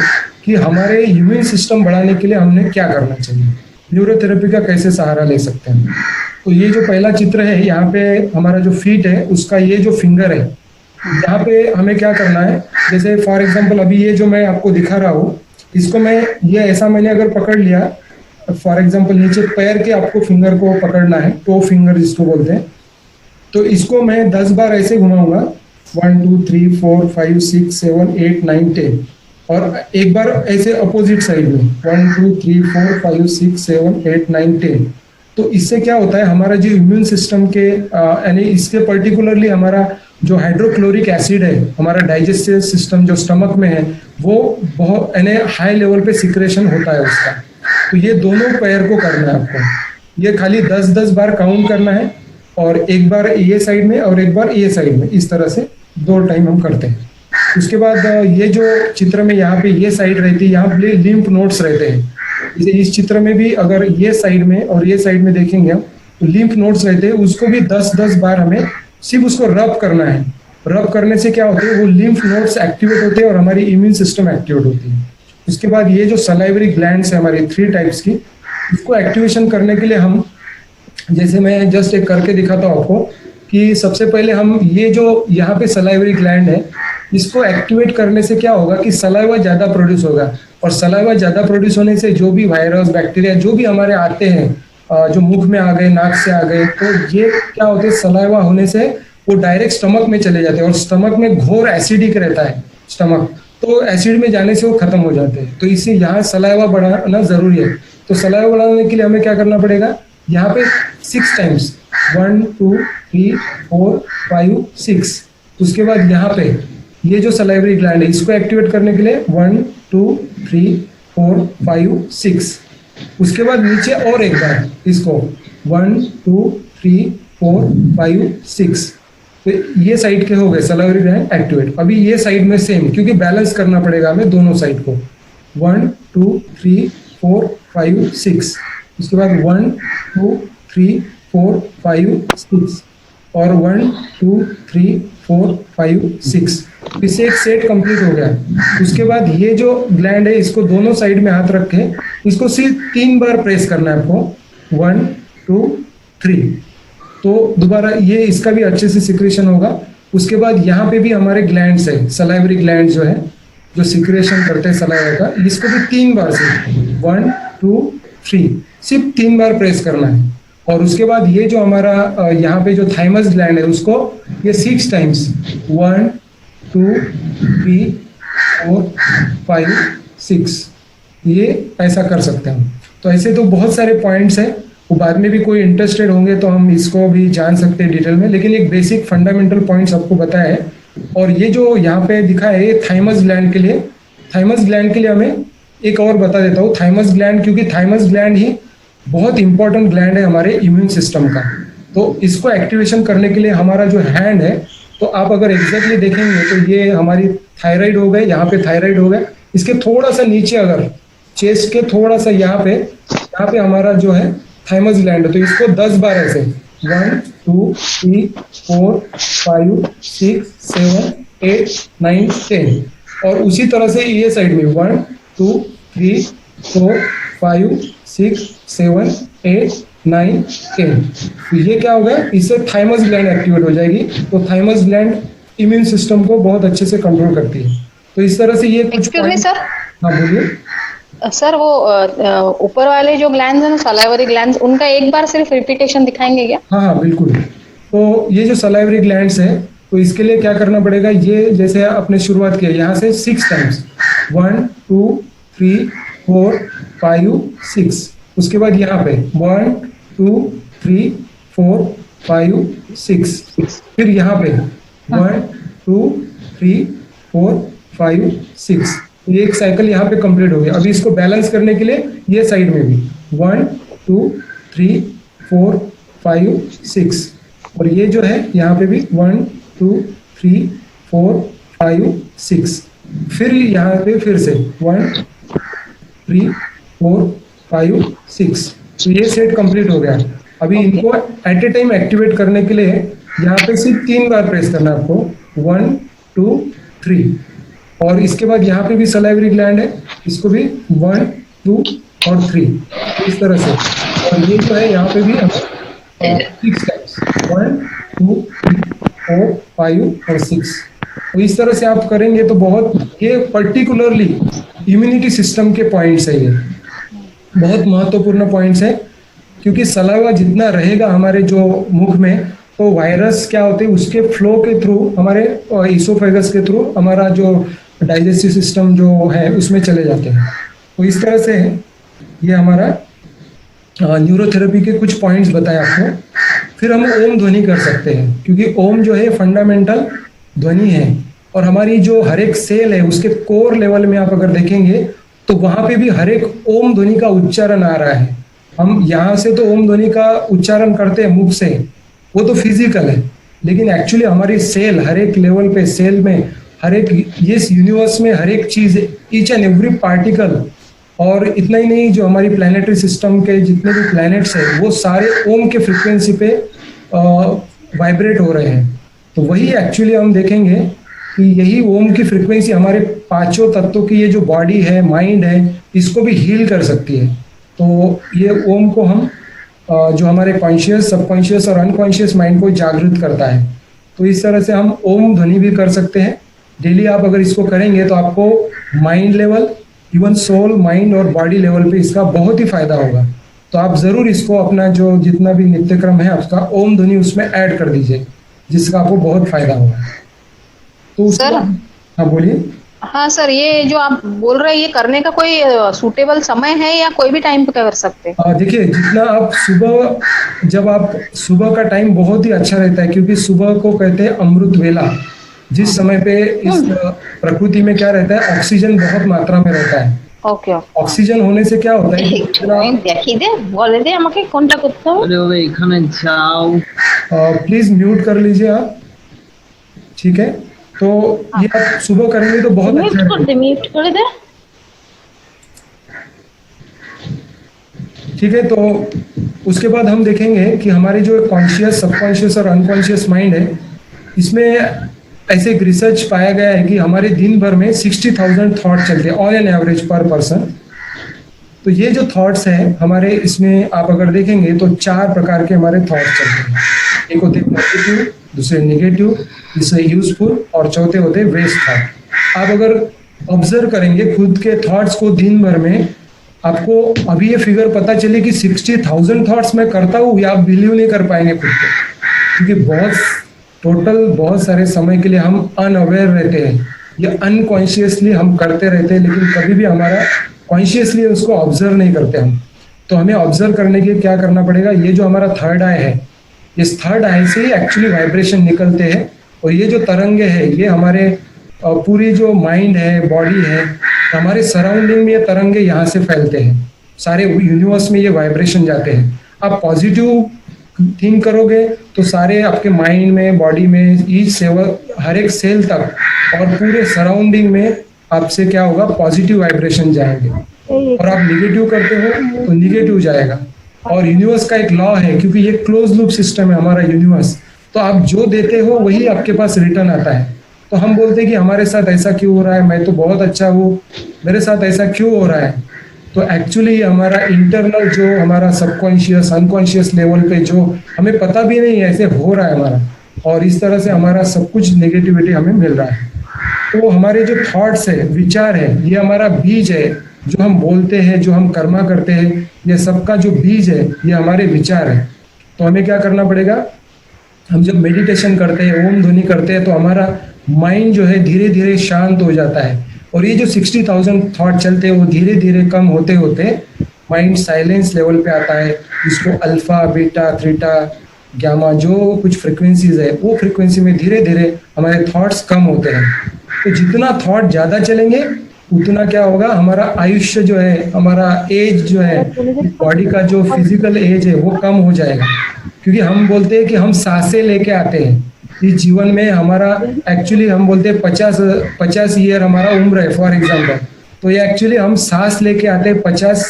कि हमारे इम्यून सिस्टम बढ़ाने के लिए हमने क्या करना चाहिए, न्यूरोथेरेपी का कैसे सहारा ले सकते हैं। तो ये जो पहला चित्र है, यहाँ पे हमारा जो फीट है उसका ये जो फिंगर है, यहाँ पे हमें क्या करना है, जैसे फॉर एग्जांपल अभी ये जो मैं आपको दिखा रहा हूँ, इसको मैं ये ऐसा मैंने अगर पकड़ लिया, फॉर एग्जांपल नीचे पैर के आपको फिंगर को पकड़ना है, टो फिंगर जिसको बोलते हैं, तो इसको मैं 10 बार ऐसे घुमाऊंगा, 1 2 3 4 5 6 7 8 9 10, और एक बार ऐसे अपोजिट साइड में 1 2 3 4 5 6 7 8 9 10। तो इससे क्या होता है, हमारा जो इम्यून सिस्टम के यानी इसके पर्टिकुलरली हमारा जो हाइड्रोक्लोरिक एसिड है, हमारा डाइजेस्टिव सिस्टम जो स्टमक में है, वो बहुत यानी हाई लेवल पे सिक्रेशन होता है उसका। तो ये दोनों पैर को करना है आपको, ये खाली 10-10 बार काउंट करना है, और एक बार ये साइड में और एक बार ये साइड में, इस तरह से 2 टाइम हम करते हैं। उसके बाद ये जो चित्र में यहाँ पे ये साइड रहती है, यहाँ पे लिम्फ नोड्स रहते हैं। जैसे इस चित्र में भी अगर ये साइड में और ये साइड में देखेंगे हम, तो लिम्फ नोड्स रहते हैं, उसको भी 10-10 बार हमें सिर्फ उसको रब करना है। रब करने से क्या होता है, वो लिम्फ नोड्स एक्टिवेट होते हैं और हमारी इम्यून सिस्टम एक्टिवेट होती है। उसके बाद ये जो सलाइवरी ग्लैंड्स है हमारी 3 टाइप्स की, इसको एक्टिवेशन करने के लिए हम, जैसे मैं जस्ट एक करके दिखाता हूँ आपको, कि सबसे पहले हम ये जो यहाँ पे सलाइवरी ग्लैंड है, इसको एक्टिवेट करने से क्या होगा कि सलाइवा ज्यादा प्रोड्यूस होगा, और सलाइवा ज्यादा प्रोड्यूस होने से जो भी वायरस, बैक्टीरिया जो भी हमारे आते हैं, जो मुख में आ गए, नाक से आ गए, तो ये क्या होते हैं, सलाइवा होने से वो डायरेक्ट स्टमक में चले जाते हैं, और स्टमक में घोर एसिडिक रहता है स्टमक, तो एसिड में जाने से वो खत्म हो जाते हैं। तो इससे यहाँ सलाइवा बढ़ाना जरूरी है। तो सलाइवा बढ़ाने के लिए हमें क्या करना पड़ेगा, यहाँ पे 6 टाइम्स 1 2 3 4 5 6। उसके बाद यहाँ पे ये जो सलाइवरी ग्लैंड है इसको एक्टिवेट करने के लिए 1 2 3 4 5 6। उसके बाद नीचे और एक बार इसको 1 2 3 4 5 6। तो ये साइड के हो गए सलाइवरी ग्लैंड एक्टिवेट। अभी ये साइड में सेम, क्योंकि बैलेंस करना पड़ेगा हमें दोनों साइड को। 1 2 3 4 5 6। उसके बाद 1 2 3 4 5 6 और 1 2 3 4 5 6। इससे एक सेट कंप्लीट हो गया। उसके बाद ये जो ग्लैंड है इसको दोनों साइड में हाथ रख के इसको सिर्फ 3 बार प्रेस करना है आपको। 1 2 3। तो दोबारा ये इसका भी अच्छे से सिक्रेशन होगा। उसके बाद यहाँ पे भी हमारे ग्लैंड्स है, सलाइवरी ग्लैंड जो है जो सिक्रेशन करते हैं सलाइवा का, इसको भी 3 बार से 1 2 3 सिर्फ 3 बार प्रेस करना है। और उसके बाद ये जो हमारा यहाँ पे जो थाइमस ग्लैंड है उसको ये 6 टाइम्स 1 2 3 4 5 6 ये ऐसा कर सकते हैं। तो ऐसे तो बहुत सारे पॉइंट्स हैं, वो बाद में भी कोई इंटरेस्टेड होंगे तो हम इसको भी जान सकते हैं डिटेल में, लेकिन एक बेसिक फंडामेंटल पॉइंट्स आपको बताया है। और ये जो यहाँ पे दिखा है ये थाइमस ग्लैंड के लिए, थाइमस ग्लैंड के लिए हमें एक और बता देता हूँ थाइमस ग्लैंड, क्योंकि थाइमस ग्लैंड ही बहुत इंपॉर्टेंट ग्लैंड है हमारे इम्यून सिस्टम का। तो इसको एक्टिवेशन करने के लिए हमारा जो हैंड है, तो आप अगर एग्जैक्टली देखेंगे तो ये हमारी थायराइड हो गए, यहाँ पे थायराइड हो गए। इसके थोड़ा सा नीचे अगर चेस्ट के थोड़ा सा यहाँ पे हमारा जो है थाइमस ग्लैंड है। तो इसको 10 बार ऐसे 1 2 3 4 5 6 7 8 9 10। और उसी तरह से ये साइड में 1 2 3 4 5 6 7 8 9 10। तो ये क्या होगा, इससे थाइमस ग्लैंड एक्टिवेट हो जाएगी। तो थाइमस ग्लैंड इम्यून सिस्टम को बहुत अच्छे से कंट्रोल करती है। तो इस तरह से ये कुछ एक्सक्यूज मी सर। हाँ बोलिए सर वो ऊपर वाले जो ग्लैंड्स हैं ना सलाइवरी ग्लैंड्स, उनका एक बार सिर्फ रिपीटेशन दिखाएंगे क्या? हाँ बिल्कुल। तो ये जो सलाइवरी ग्लैंड्स है तो इसके लिए क्या करना पड़ेगा, ये जैसे आपने शुरुआत की यहाँ से 6 टाइम्स 1 2 3 4 5 6। उसके बाद यहाँ पे 1 2 3 4 5 6। फिर यहाँ पे 1 2 3 4 5 6। ये एक साइकिल यहाँ पे कंप्लीट हो गया। अभी इसको बैलेंस करने के लिए ये साइड में भी 1 2 3 4 5 6। और ये जो है यहाँ पे भी 1 2 3 4 5 6। फिर यहाँ पे फिर से 1 3 4 5 6। तो ये सेट कंप्लीट हो गया। अभी इनको एट ए टाइम एक्टिवेट करने के लिए यहाँ पे सिर्फ 3 बार प्रेस करना है आपको 1 2 3। और इसके बाद यहाँ पे भी सलाइवरी ग्लैंड है, इसको भी 1 2 और 3 इस तरह से। और ये जो है यहाँ पे भी 6 टाइम्स 1 2 3 4 5 और 6। तो इस तरह से आप करेंगे तो बहुत ये पर्टिकुलरली इम्यूनिटी सिस्टम के पॉइंट्स है, ये बहुत महत्वपूर्ण पॉइंट्स है। क्योंकि सलाइवा जितना रहेगा हमारे जो मुख में, तो वायरस क्या होते हैं उसके फ्लो के थ्रू हमारे इसोफेगस के थ्रू हमारा जो डाइजेस्टिव सिस्टम जो है उसमें चले जाते हैं। तो इस तरह से ये हमारा न्यूरोथेरेपी के कुछ पॉइंट्स बताए आपको। फिर हम ओम ध्वनि कर सकते हैं, क्योंकि ओम जो है फंडामेंटल ध्वनि है। और हमारी जो हर एक सेल है उसके कोर लेवल में आप अगर देखेंगे तो वहां पे भी हर एक ओम ध्वनि का उच्चारण आ रहा है। हम यहाँ से तो ओम ध्वनि का उच्चारण करते हैं मुख से, वो तो फिजिकल है, लेकिन एक्चुअली हमारी सेल हर एक लेवल पे सेल में हर एक इस यूनिवर्स में हर एक चीज ईच एंड एवरी पार्टिकल, और इतना ही नहीं जो हमारी प्लानिटरी सिस्टम के जितने भी प्लैनेट्स हैं वो सारे ओम के फ्रिक्वेंसी पे वाइब्रेट हो रहे हैं। तो वही एक्चुअली हम देखेंगे कि यही ओम की फ्रिक्वेंसी हमारे पांचों तत्वों की ये जो बॉडी है माइंड है इसको भी हील कर सकती है। तो ये ओम को हम जो हमारे कॉन्शियस सबकॉन्शियस और अनकॉन्शियस माइंड को जागृत करता है। तो इस तरह से हम ओम ध्वनि भी कर सकते हैं। डेली आप अगर इसको करेंगे तो आपको mind level even soul mind और बॉडी लेवल पे इसका बहुत ही फायदा होगा। तो आप जरूर इसको अपना जो जितना भी नित्यक्रम है आपका ओम ध्वनि उसमें ऐड कर दीजिए, जिसका आपको बहुत फायदा होगा। तो सर हाँ बोलिए। हाँ सर, ये जो आप बोल रहे हैं ये करने का कोई सूटेबल समय है या कोई भी टाइम पे कर सकते हैं? देखिए, जितना आप सुबह, जब आप सुबह का टाइम बहुत ही अच्छा रहता है, क्योंकि सुबह को कहते हैं अमृत वेला। जिस समय पे इस प्रकृति में क्या रहता है, ऑक्सीजन बहुत मात्रा में रहता है। ওকে ওকে ऑक्सीजन होने से क्या होता है कि দেখিয়ে দে, বলে দে আমাকে কোনটা করতে হবে। अरे वो एखाने जाओ। प्लीज म्यूट कर लीजिए आप, ठीक है? तो ये आप सुबह करेंगे तो बहुत মিউট अच्छा করে দে, মিউট করে দে। ठीक है। तो उसके बाद हम देखेंगे कि हमारे जो कॉन्शियस, सबकॉन्शियस और अनकॉन्शियस माइंड है, इसमें ऐसे एक रिसर्च पाया गया है कि हमारे दिन भर में 60,000 थॉट चलते हैं ऑन एन एवरेज पर पर्सन। तो ये जो थॉट्स हैं हमारे, इसमें आप अगर देखेंगे तो 4 प्रकार के हमारे थॉट्स चलते हैं। एक होते पॉजिटिव, दूसरे नेगेटिव, तीसरे यूजफुल और चौथे होते वेस्ट थॉट। आप अगर ऑब्जर्व करेंगे खुद के थॉट्स को दिन भर में, आपको अभी ये फिगर पता चले कि 60,000 थॉट्स मैं करता हूँ, या आप बिलीव नहीं कर पाएंगे खुद को, क्योंकि बहुत सारे समय के लिए हम अनअवेयर रहते हैं या अनकॉन्शियसली हम करते रहते हैं, लेकिन कभी भी हमारा कॉन्शियसली उसको ऑब्जर्व नहीं करते हम। तो हमें ऑब्जर्व करने के लिए क्या करना पड़ेगा, ये जो हमारा थर्ड आई है, इस थर्ड आई से ही एक्चुअली वाइब्रेशन निकलते हैं, और ये जो तरंगे हैं ये हमारे पूरी जो माइंड है, बॉडी है, हमारे सराउंडिंग में ये तरंगे यहाँ से फैलते हैं, सारे यूनिवर्स में ये वाइब्रेशन जाते हैं। आप पॉजिटिव थिंक करोगे तो सारे आपके माइंड में, बॉडी में, ईच सेल, हर एक सेल तक और पूरे सराउंडिंग में आपसे क्या होगा, पॉजिटिव वाइब्रेशन जाएंगे। और आप निगेटिव करते हो तो निगेटिव जाएगा। और यूनिवर्स का एक लॉ है, क्योंकि ये क्लोज लूप सिस्टम है हमारा यूनिवर्स, तो आप जो देते हो वही आपके पास रिटर्न आता है। तो हम बोलते हैं कि हमारे साथ ऐसा क्यों हो रहा है, मैं तो बहुत अच्छा हूँ, मेरे साथ ऐसा क्यों हो रहा है। तो एक्चुअली हमारा इंटरनल जो हमारा सबकॉन्शियस, अनकॉन्शियस लेवल पे जो हमें पता भी नहीं ऐसे हो रहा है हमारा, और इस तरह से हमारा सब कुछ नेगेटिविटी हमें मिल रहा है। तो हमारे जो थॉट्स है, विचार है, ये हमारा बीज है। जो हम बोलते हैं, जो हम कर्मा करते हैं, ये सबका जो बीज है ये हमारे विचार है। तो हमें क्या करना पड़ेगा, हम जब मेडिटेशन करते हैं, ओम ध्वनि करते हैं, तो हमारा माइंड जो है धीरे धीरे शांत हो जाता है, और ये जो 60,000 थॉट चलते हैं वो धीरे धीरे कम होते होते माइंड साइलेंस लेवल पे आता है, जिसको अल्फा, बीटा, थीटा, गामा, जो कुछ फ्रिक्वेंसीज है, वो फ्रिक्वेंसी में धीरे धीरे हमारे थॉट्स कम होते हैं। तो जितना थॉट ज़्यादा चलेंगे उतना क्या होगा, हमारा आयुष्य जो है, हमारा एज जो है, बॉडी का जो फिजिकल एज है वो कम हो जाएगा। क्योंकि हम बोलते हैं कि हम सांसें लेके आते हैं इस जीवन में, हमारा एक्चुअली हम बोलते हैं 50 ईयर हमारा उम्र है फॉर एग्जांपल, तो ये एक्चुअली हम सांस लेके आते हैं 50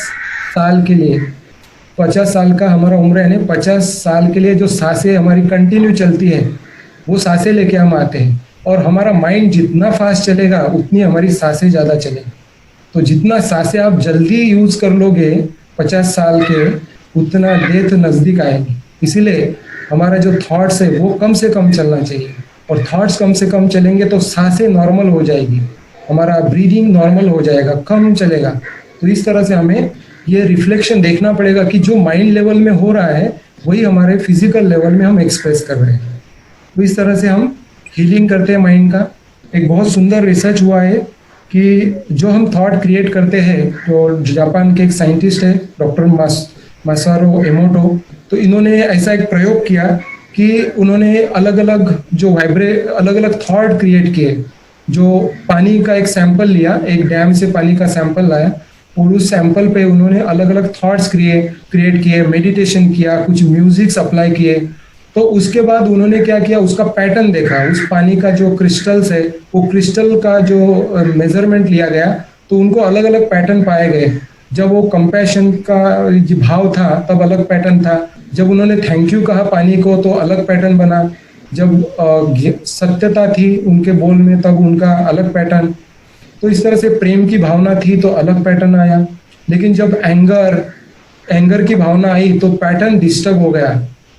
साल के लिए। 50 साल का हमारा उम्र है, 50 साल के लिए जो सांसें हमारी कंटिन्यू चलती है वो सांसें लेके हम आते हैं। और हमारा माइंड जितना फास्ट चलेगा उतनी हमारी सांसें ज़्यादा चलेंगी। तो जितना सांसें आप जल्दी यूज कर लोगे 50 साल के, उतना डेथ नज़दीक आएगी। इसीलिए हमारा जो थॉट्स है वो कम से कम चलना चाहिए, और थॉट्स कम से कम चलेंगे तो सांसें नॉर्मल हो जाएगी, हमारा ब्रीदिंग नॉर्मल हो जाएगा, कम चलेगा। तो इस तरह से हमें ये रिफ्लेक्शन देखना पड़ेगा कि जो माइंड लेवल में हो रहा है वही हमारे फिजिकल लेवल में हम एक्सप्रेस कर रहे हैं। तो इस तरह से हम हीलिंग करते हैं माइंड का। एक बहुत सुंदर रिसर्च हुआ है कि जो हम थॉट क्रिएट करते हैं, तो जापान के एक साइंटिस्ट है डॉक्टर मासारो एमोटो, तो इन्होंने ऐसा एक प्रयोग किया कि उन्होंने अलग अलग थॉट क्रिएट किए। जो पानी का एक सैंपल लिया, एक डैम से पानी का सैंपल लाया, और उस सैंपल पे उन्होंने अलग अलग थॉट्स क्रिएट किए, मेडिटेशन किया, कुछ म्यूजिक्स अप्लाई किए। तो उसके बाद उन्होंने क्या किया, उसका पैटर्न देखा, उस पानी का जो क्रिस्टल्स है वो क्रिस्टल का जो मेजरमेंट लिया गया, तो उनको अलग अलग पैटर्न पाए गए। जब वो कंपैशन का भाव था तब अलग पैटर्न था, जब उन्होंने थैंक यू कहा पानी को तो अलग पैटर्न बना, जब सत्यता थी उनके बोल में तब उनका अलग पैटर्न। तो इस तरह से प्रेम की भावना थी तो अलग पैटर्न आया, लेकिन जब एंगर की भावना आई तो पैटर्न डिस्टर्ब हो गया,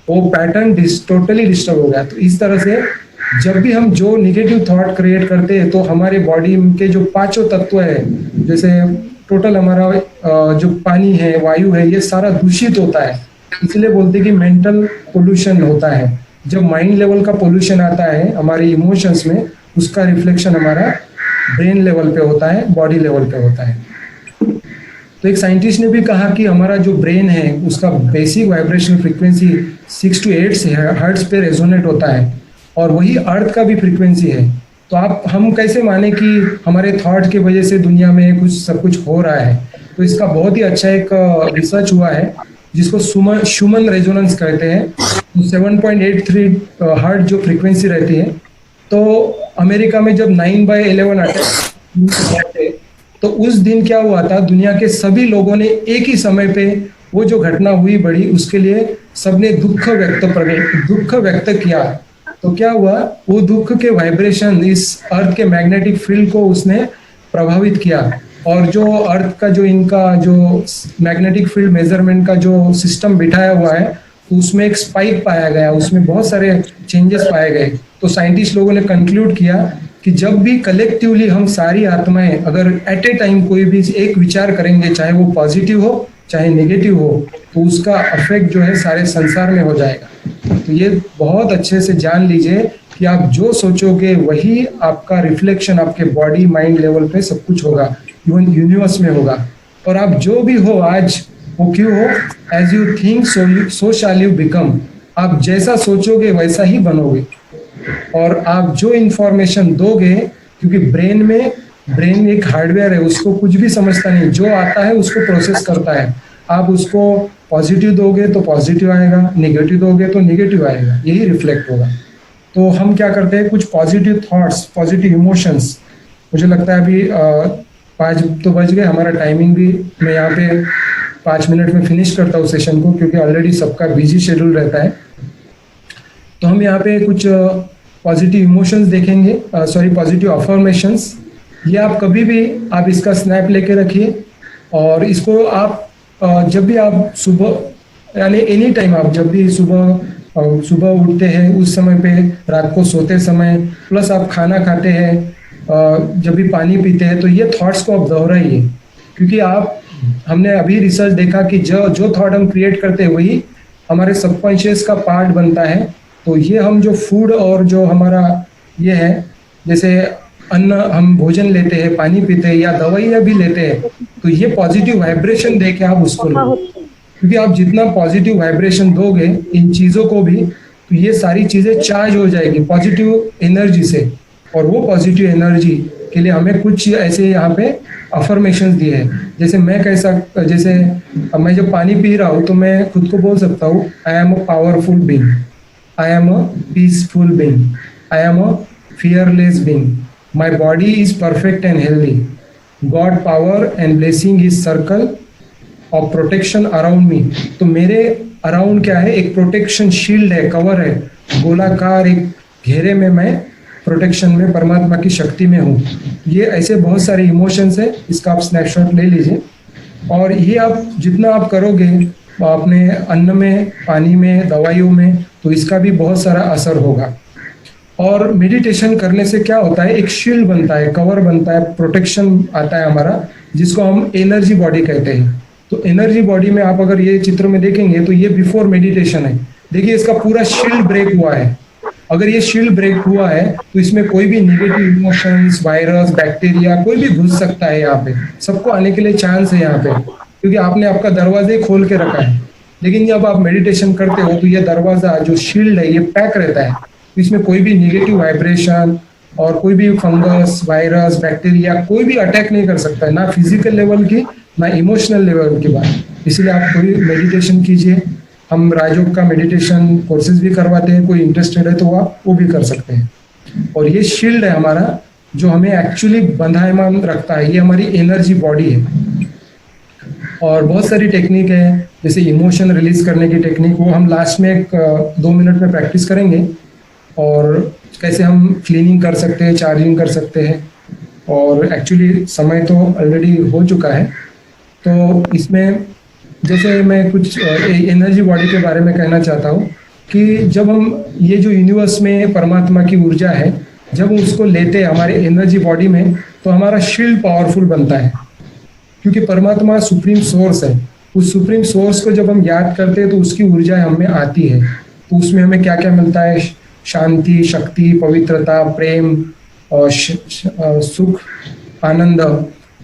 वो पैटर्न टोटली डिस्टर्ब हो गया। तो इस तरह से जब भी हम जो निगेटिव थॉट क्रिएट करते हैं तो हमारे बॉडी के जो 5 तत्व है, जैसे टोटल हमारा जो पानी है, वायु है, ये सारा दूषित होता है। इसलिए बोलते हैं कि मेंटल पोल्यूशन होता है। जब माइंड लेवल का पोल्यूशन आता है हमारे इमोशंस में, उसका रिफ्लेक्शन हमारा ब्रेन लेवल पे होता है, बॉडी लेवल पे होता है। तो एक साइंटिस्ट ने भी कहा कि हमारा जो ब्रेन है उसका basic vibrational frequency 6 to 8 hertz पे रेजोनेट होता है, और वही अर्थ का भी फ्रीक्वेंसी है। तो हम कैसे माने कि हमारे थॉट की वजह से दुनिया में सब कुछ हो रहा है। तो इसका बहुत ही अच्छा एक रिसर्च हुआ है जिसको शुमन रेजोनेंस कहते हैं। 7.83 हर्ट्ज जो फ्रीक्वेंसी रहती है, तो अमेरिका में जब 9/11 अटैक, तो उस दिन क्या हुआ था, दुनिया के सभी लोगों ने एक ही समय पे वो जो घटना हुई बड़ी, उसके लिए सबने दुख व्यक्त किया। तो क्या हुआ, वो दुख के वाइब्रेशन इस अर्थ के मैग्नेटिक फील्ड को उसने प्रभावित किया, और जो अर्थ का जो इनका जो मैग्नेटिक फील्ड मेजरमेंट का जो सिस्टम बिठाया हुआ है, तो उसमें एक स्पाइक पाया गया, उसमें बहुत सारे चेंजेस पाए गए। तो साइंटिस्ट लोगों ने कंक्लूड किया कि जब भी कलेक्टिवली हम सारी आत्माएं अगर एट ए टाइम कोई भी एक विचार करेंगे, चाहे वो पॉजिटिव हो चाहे नेगेटिव हो, तो उसका इफेक्ट जो है सारे संसार में हो जाएगा। तो ये बहुत अच्छे से जान लीजिए कि आप जो सोचोगे वही आपका रिफ्लेक्शन आपके बॉडी माइंड लेवल पे सब कुछ होगा, इवन यूनिवर्स में होगा। और आप जो भी हो आज, वो क्यों हो, as you think so shall you become. आप जैसा सोचोगे वैसा ही बनोगे। और आप जो इंफॉर्मेशन दोगे, क्योंकि ब्रेन एक हार्डवेयर है, उसको कुछ भी समझता नहीं, जो आता है उसको प्रोसेस करता है। आप उसको पॉजिटिव दोगे तो पॉजिटिव आएगा, नेगेटिव दोगे तो नेगेटिव आएगा, यही रिफ्लेक्ट होगा। तो हम क्या करते हैं, कुछ पॉजिटिव थॉट्स, पॉजिटिव इमोशंस। मुझे लगता है अभी 5 तो बज गए, हमारा टाइमिंग भी, मैं यहाँ पे 5 मिनट में फिनिश करता हूँ सेशन को, क्योंकि ऑलरेडी सबका बिजी शेड्यूल रहता है। तो हम यहाँ पे कुछ पॉजिटिव इमोशंस देखेंगे, पॉजिटिव अफर्मेशंस। ये आप कभी भी आप इसका स्नैप लेके रखिए, और इसको आप जब भी आप सुबह यानी एनी टाइम आप जब भी सुबह उठते हैं उस समय पे, रात को सोते समय, प्लस आप खाना खाते हैं, जब भी पानी पीते हैं, तो ये थॉट्स को आप दोहराइए। क्योंकि हमने अभी रिसर्च देखा कि जो थॉट हम क्रिएट करते हैं वही हमारे सबकॉन्शियस का पार्ट बनता है। तो ये हम जो फूड और जो हमारा ये है, जैसे अन्न हम भोजन लेते हैं, पानी पीते हैं या दवाइयाँ भी लेते हैं, तो ये पॉजिटिव वाइब्रेशन दे के आप उसको लो। क्योंकि आप जितना पॉजिटिव वाइब्रेशन दोगे इन चीज़ों को भी, तो ये सारी चीज़ें चार्ज हो जाएगी पॉजिटिव एनर्जी से। और वो पॉजिटिव एनर्जी के लिए हमें कुछ ऐसे यहाँ पे अफर्मेशंस दिए हैं। जैसे मैं जब पानी पी रहा हूँ तो मैं खुद को बोल सकता हूँ, I am a powerful being, I am a peaceful being. I am a fearless being. My body is perfect and healthy. God power and blessing is circle of protection around me. तो मेरे around क्या है, एक protection shield है, cover है, गोलाकार एक घेरे में मैं प्रोटेक्शन में परमात्मा की शक्ति में हूँ। ये ऐसे बहुत सारे इमोशंस है, इसका आप स्नैपशॉट ले लीजिए। और ये आप जितना आप करोगे अपने अन्न में, पानी में, दवाइयों में, तो इसका भी बहुत सारा असर होगा। और मेडिटेशन करने से क्या होता है, एक शील्ड बनता है, कवर बनता है, प्रोटेक्शन आता है हमारा, जिसको हम एनर्जी बॉडी कहते हैं। तो एनर्जी बॉडी में आप अगर ये चित्र में देखेंगे तो ये बिफोर मेडिटेशन है। देखिए इसका पूरा शील्ड ब्रेक हुआ है। अगर ये शील्ड ब्रेक हुआ है तो इसमें कोई भी नेगेटिव इमोशंस, वायरस, बैक्टीरिया कोई भी घुस सकता है। यहाँ पे सबको आने के लिए चांस है यहाँ पे, क्योंकि आपने आपका दरवाजे खोल के रखा है। लेकिन जब आप मेडिटेशन करते हो तो ये दरवाजा जो शील्ड है ये पैक रहता है, तो इसमें कोई भी नेगेटिव वाइब्रेशन और कोई भी फंगस, वायरस, बैक्टीरिया कोई भी अटैक नहीं कर सकता है, ना फिजिकल लेवल की ना इमोशनल लेवल की बात। इसलिए आप कोई मेडिटेशन कीजिए। हम राजयोग का मेडिटेशन कोर्सेज भी करवाते हैं, कोई इंटरेस्टेड है तो आप वो भी कर सकते हैं। और ये शील्ड है हमारा जो हमें एक्चुअली बंधायमान रखता है, ये हमारी एनर्जी बॉडी है। और बहुत सारी टेक्निक है, जैसे इमोशन रिलीज करने की टेक्निक, वो हम लास्ट में 2 मिनट में प्रैक्टिस करेंगे। और कैसे हम क्लीनिंग कर सकते हैं, चार्जिंग कर सकते हैं। और एक्चुअली समय तो ऑलरेडी हो चुका है, तो इसमें जैसे मैं कुछ एनर्जी बॉडी के बारे में कहना चाहता हूँ कि जब हम ये जो यूनिवर्स में परमात्मा की ऊर्जा है, जब हम उसको लेते हैं हमारे एनर्जी बॉडी में, तो हमारा शील्ड पावरफुल बनता है। क्योंकि परमात्मा सुप्रीम सोर्स है, उस सुप्रीम सोर्स को जब हम याद करते हैं तो उसकी ऊर्जा हम में आती है। तो उसमें हमें क्या क्या मिलता है, शांति, शक्ति, पवित्रता, प्रेम, और सुख, आनंद,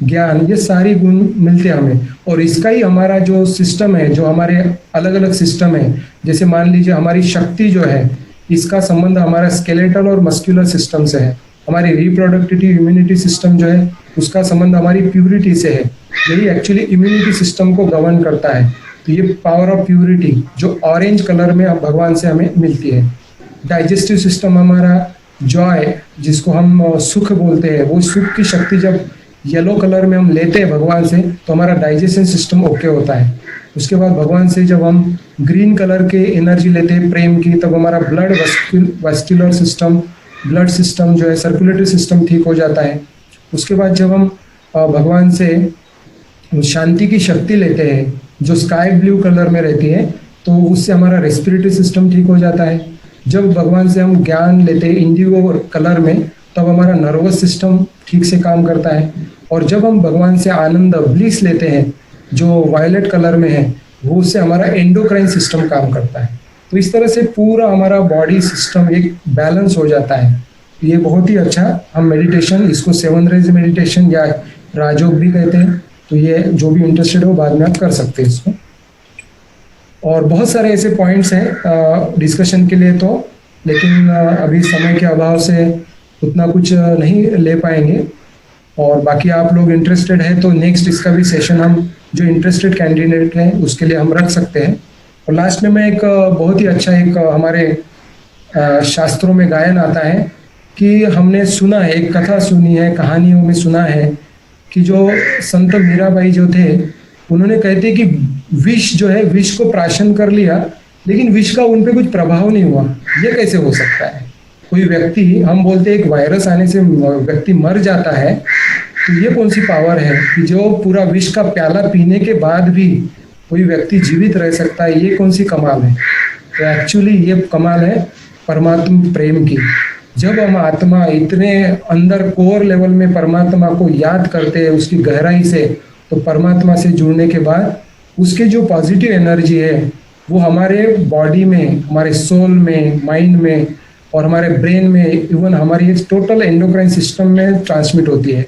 ज्ञान, ये सारी गुण मिलते हैं हमें। और इसका ही हमारा जो सिस्टम है, जो हमारे अलग अलग सिस्टम है, जैसे मान लीजिए हमारी शक्ति जो है, इसका संबंध हमारा स्केलेटल और मस्कुलर सिस्टम से है। हमारी रिप्रोडक्टिविटी, इम्यूनिटी सिस्टम जो है, उसका संबंध हमारी प्यूरिटी से है। यही एक्चुअली इम्यूनिटी सिस्टम को गवर्न करता है। तो ये पावर ऑफ प्यूरिटी जो ऑरेंज कलर में भगवान से हमें मिलती है। डाइजेस्टिव सिस्टम हमारा जॉय, जिसको हम सुख बोलते हैं, वो सुख की शक्ति जब येलो कलर में हम लेते हैं भगवान से, तो हमारा डाइजेशन सिस्टम ओके होता है। उसके बाद भगवान से जब हम ग्रीन कलर के एनर्जी लेते हैं प्रेम की, तब हमारा blood vascular system, blood system जो है, सर्कुलेटरी सिस्टम ठीक हो जाता है। उसके बाद जब हम भगवान से शांति की शक्ति लेते हैं जो स्काई ब्लू कलर में रहती है, तो उससे हमारा रेस्पिरेटरी सिस्टम ठीक हो जाता है। जब भगवान से हम ज्ञान लेते हैं इंडिगो कलर में, तब हमारा नर्वस सिस्टम ठीक से काम करता है। और जब हम भगवान से आनंद, ब्लिस लेते हैं जो वायलेट कलर में है, वो उससे हमारा एंडोक्राइन सिस्टम काम करता है। तो इस तरह से पूरा हमारा बॉडी सिस्टम एक बैलेंस हो जाता है। ये बहुत ही अच्छा हम मेडिटेशन, इसको 7 रेज मेडिटेशन या राजयोग भी कहते हैं। तो ये जो भी इंटरेस्टेड हो बाद में आप कर सकते हैं इसको। और बहुत सारे ऐसे पॉइंट्स हैं डिस्कशन के लिए, तो लेकिन अभी समय के अभाव से उतना कुछ नहीं ले पाएंगे। और बाकी आप लोग इंटरेस्टेड है तो नेक्स्ट इसका भी सेशन हम जो इंटरेस्टेड कैंडिडेट हैं उसके लिए हम रख सकते हैं। और लास्ट में मैं एक बहुत ही अच्छा एक हमारे शास्त्रों में गायन आता है कि हमने सुना है, एक कथा सुनी है, कहानियों में सुना है कि जो संत मीराबाई जो थे, उन्होंने कहते कि विष जो है, विष को प्राशन कर लिया, लेकिन विष का उन पे कुछ प्रभाव नहीं हुआ। ये कैसे हो सकता है? कोई व्यक्ति, हम बोलते हैं एक वायरस आने से व्यक्ति मर जाता है, तो ये कौन सी पावर है कि जो पूरा विष का प्याला पीने के बाद भी कोई व्यक्ति जीवित रह सकता है? ये कौन सी कमाल है? तो एक्चुअली ये कमाल है परमात्मा प्रेम की। जब हम आत्मा इतने अंदर कोर लेवल में परमात्मा को याद करते हैं उसकी गहराई से, तो परमात्मा से जुड़ने के बाद उसके जो पॉजिटिव एनर्जी है वो हमारे बॉडी में, हमारे सोल में, माइंड में और हमारे ब्रेन में, इवन हमारी टोटल एंडोक्राइन सिस्टम में ट्रांसमिट होती है।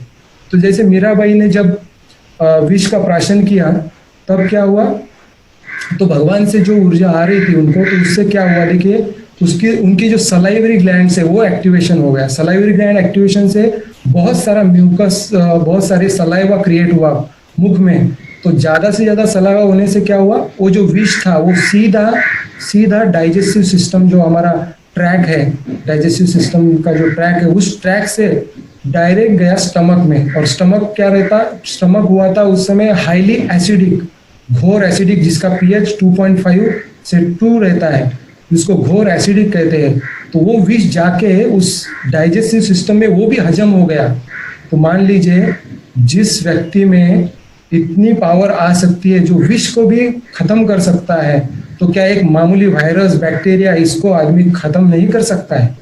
तो जैसे मीराबाई ने जब विष का प्राशन किया, तब क्या हुआ? तो भगवान से जो ऊर्जा आ रही थी उनको, तो उससे क्या हुआ? देखिए, उसकी उनकी जो सलाइवरी ग्लैंड्स है वो एक्टिवेशन हो गया। सलाइवरी ग्लैंड एक्टिवेशन से बहुत सारा म्यूकस, बहुत सारे सलाइवा क्रिएट हुआ मुख में। तो ज्यादा से ज्यादा सलाइवा होने से क्या हुआ? वो जो विष था वो सीधा डाइजेस्टिव सिस्टम, जो हमारा ट्रैक है, डाइजेस्टिव सिस्टम का जो ट्रैक है, उस ट्रैक से डायरेक्ट गया स्टमक में। और स्टमक क्या रहता? स्टमक हुआ था उस समय हाईली एसिडिक, घोर एसिडिक, जिसका पीएच 2.5 से 2 रहता है, जिसको घोर एसिडिक कहते हैं। तो वो विष जाके उस डाइजेस्टिव सिस्टम में वो भी हजम हो गया। तो मान लीजिए जिस व्यक्ति में इतनी पावर आ सकती है जो विष को भी खत्म कर सकता है, तो क्या एक मामूली वायरस, बैक्टीरिया, इसको आदमी खत्म नहीं कर सकता है?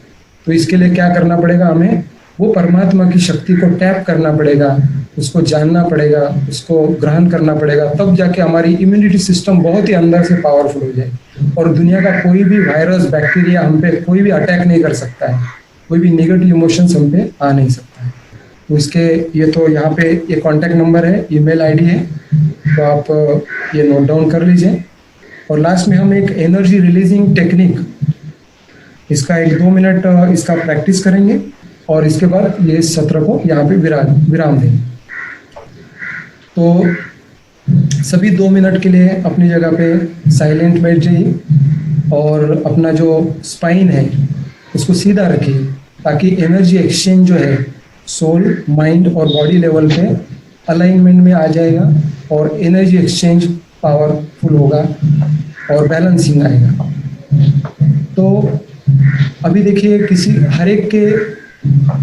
तो इसके लिए क्या करना पड़ेगा? हमें वो परमात्मा की शक्ति को टैप करना पड़ेगा, उसको जानना पड़ेगा, उसको ग्रहण करना पड़ेगा, तब जाके हमारी इम्यूनिटी सिस्टम बहुत ही अंदर से पावरफुल हो जाए और दुनिया का कोई भी वायरस, बैक्टीरिया हम पे कोई भी अटैक नहीं कर सकता है, कोई भी नेगेटिव इमोशंस हम पे आ नहीं सकता है। तो इसके ये तो यहाँ पे ये कॉन्टैक्ट नंबर है, ईमेल आईडी है, तो आप ये नोट डाउन कर लीजिए। और लास्ट में हम एक एनर्जी रिलीजिंग टेक्निक, इसका 1-2 मिनट इसका प्रैक्टिस करेंगे और इसके बाद ये सत्र को यहाँ पे विराम देंगे। तो सभी 2 मिनट के लिए अपनी जगह पे साइलेंट बैठ जाइए और अपना जो स्पाइन है उसको सीधा रखिए, ताकि एनर्जी एक्सचेंज जो है सोल, माइंड और बॉडी लेवल पे अलाइनमेंट में आ जाएगा और एनर्जी एक्सचेंज पावरफुल होगा और बैलेंसिंग आएगा। तो अभी देखिए, हर एक के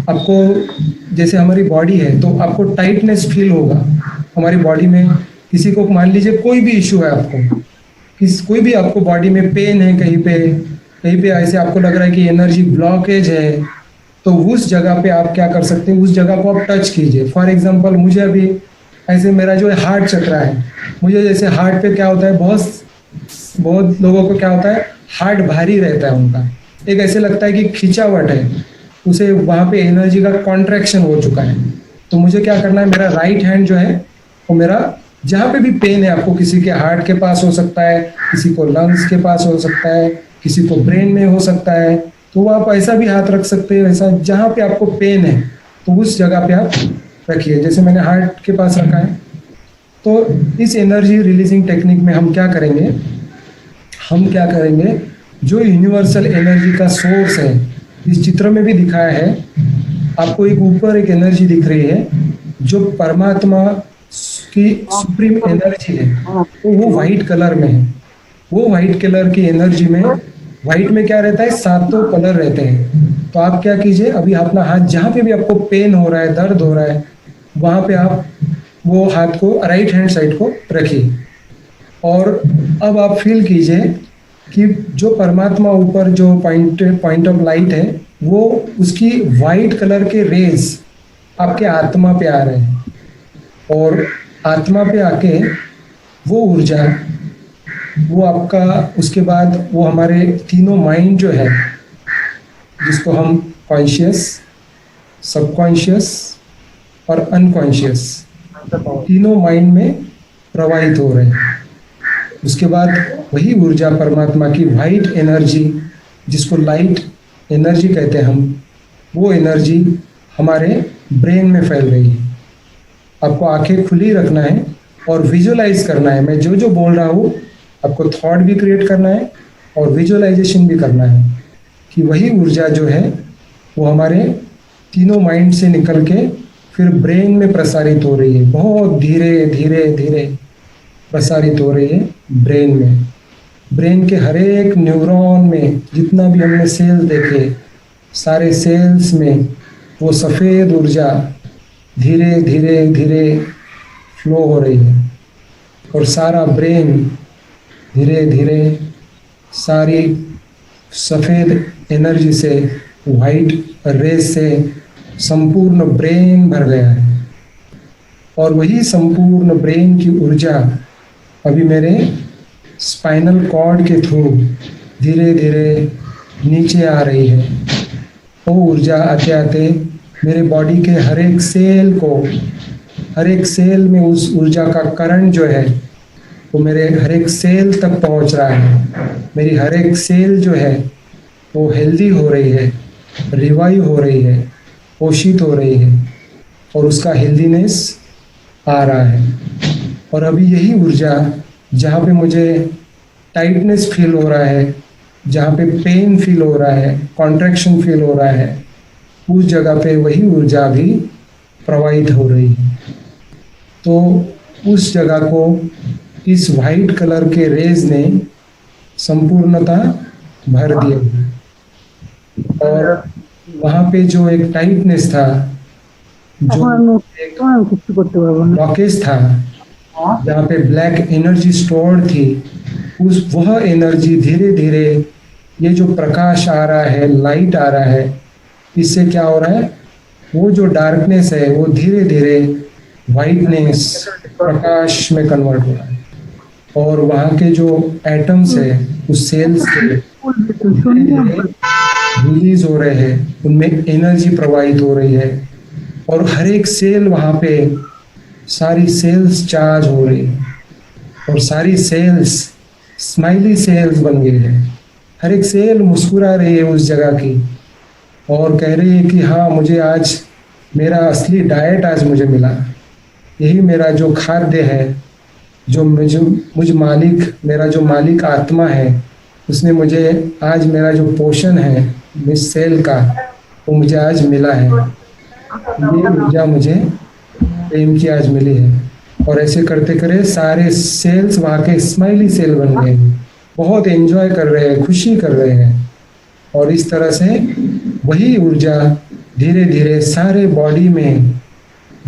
आपको, जैसे हमारी बॉडी है तो आपको टाइटनेस फील होगा हमारी बॉडी में। किसी को मान लीजिए कोई भी इश्यू है आपको, कोई भी आपको बॉडी में पेन है, कहीं पे ऐसे आपको लग रहा है कि एनर्जी ब्लॉकेज है, तो उस जगह पे आप क्या कर सकते हैं? उस जगह को आप टच कीजिए। फॉर एग्जांपल मुझे अभी ऐसे मेरा जो हार्ट चक्र है, मुझे जैसे हार्ट पे क्या होता है, बहुत लोगों को क्या होता है, हार्ट भारी रहता है उनका, एक ऐसे लगता है कि खिंचावट है, उसे वहाँ पे एनर्जी का कॉन्ट्रैक्शन हो चुका है। तो मुझे क्या करना है, मेरा राइट हैंड जो है वो मेरा जहाँ पे भी पेन है, आपको किसी के हार्ट के पास हो सकता है, किसी को लंग्स के पास हो सकता है, किसी को ब्रेन में हो सकता है, तो वो आप ऐसा भी हाथ रख सकते हैं, ऐसा जहाँ पे आपको पेन है तो उस जगह पे आप रखिए। जैसे मैंने हार्ट के पास रखा है। तो इस एनर्जी रिलीजिंग टेक्निक में हम क्या करेंगे, जो यूनिवर्सल एनर्जी का सोर्स है, इस चित्र में भी दिखाया है आपको, एक ऊपर एक एनर्जी दिख रही है जो परमात्मा की सुप्रीम एनर्जी है, तो वो व्हाइट कलर में है। वो व्हाइट कलर की एनर्जी में, व्हाइट में क्या रहता है, सातों कलर रहते हैं। तो आप क्या कीजिए, अभी अपना हाथ जहाँ पे भी आपको पेन हो रहा है, दर्द हो रहा है, वहाँ पे आप वो हाथ को राइट हैंड साइड को रखिए। और अब आप फील कीजिए कि जो परमात्मा ऊपर जो पॉइंट ऑफ लाइट है, वो उसकी वाइट कलर के रेज आपके आत्मा पे आ रहे हैं, और आत्मा पे आके वो ऊर्जा, वो आपका, उसके बाद वो हमारे तीनों माइंड जो है, जिसको हम कॉन्शियस, सबकॉन्शियस और अनकॉन्शियस, तीनों माइंड में प्रवाहित हो रहे हैं। उसके बाद वही ऊर्जा परमात्मा की वाइट एनर्जी, जिसको लाइट एनर्जी कहते हैं हम, वो एनर्जी हमारे ब्रेन में फैल रही है। आपको आंखें खुली रखना है और विजुअलाइज करना है। मैं जो जो बोल रहा हूँ आपको थॉट भी क्रिएट करना है और विजुअलाइजेशन भी करना है कि वही ऊर्जा जो है वो हमारे तीनों माइंड से निकल के फिर ब्रेन में प्रसारित हो रही है। बहुत धीरे धीरे धीरे प्रसारित हो रही है ब्रेन में। ब्रेन के हर एक न्यूरॉन में जितना भी हमने सेल देखे, सारे सेल्स में वो सफ़ेद ऊर्जा धीरे धीरे धीरे फ्लो हो रही है, और सारा ब्रेन धीरे धीरे सारी सफ़ेद एनर्जी से, वाइट रेज से संपूर्ण ब्रेन भर गया है। और वही संपूर्ण ब्रेन की ऊर्जा अभी मेरे स्पाइनल कॉर्ड के थ्रू धीरे धीरे नीचे आ रही है। वो ऊर्जा आते आते मेरे बॉडी के हर एक सेल को, हर एक सेल में उस ऊर्जा का करंट जो है वो मेरे हर एक सेल तक पहुंच रहा है। मेरी हर एक सेल जो है वो हेल्दी हो रही है, रिवाइव हो रही है, पोषित हो रही है, और उसका हेल्दीनेस आ रहा है। और अभी यही ऊर्जा, जहाँ पे मुझे टाइटनेस फील हो रहा है, जहाँ पे पेन फील हो रहा है, कॉन्ट्रैक्शन फील हो रहा है, उस जगह पे वही ऊर्जा भी प्रवाहित हो रही है। तो उस जगह को इस वाइट कलर के रेज ने संपूर्णता भर दिया, और वहाँ पे जो एक टाइटनेस था, जो एक ब्लॉकेज था, जहाँ पे ब्लैक एनर्जी स्टोर थी, वह एनर्जी धीरे धीरे, ये जो प्रकाश आ रहा है, लाइट आ रहा है, इससे क्या हो रहा है, वो जो डार्कनेस है वो धीरे धीरे वाइटनेस, प्रकाश में कन्वर्ट हो रहा है। और वहाँ के जो एटम्स है उस सेल्स के रिलीज हो रहे हैं, उनमें एनर्जी प्रवाहित हो रही है, और हर एक सेल वहाँ पे, सारी सेल्स चार्ज हो रही है, और सारी सेल्स स्माइली सेल्स बन गई है। हर एक सेल मुस्कुरा रही है उस जगह की, और कह रही है कि हाँ, मुझे आज मेरा असली डाइट आज मुझे मिला। यही मेरा जो खाद्य है, जो मेरा जो मालिक आत्मा है, उसने मुझे आज, मेरा जो पोषण है इस सेल का, वो मुझे आज मिला है। ये ऊर्जा मुझे प्रेम की आज मिली है। और ऐसे करते करे सारे सेल्स वहाँ के स्माइली सेल बन गए, बहुत एंजॉय कर रहे हैं, खुशी कर रहे हैं। और इस तरह से वही ऊर्जा धीरे धीरे सारे बॉडी में,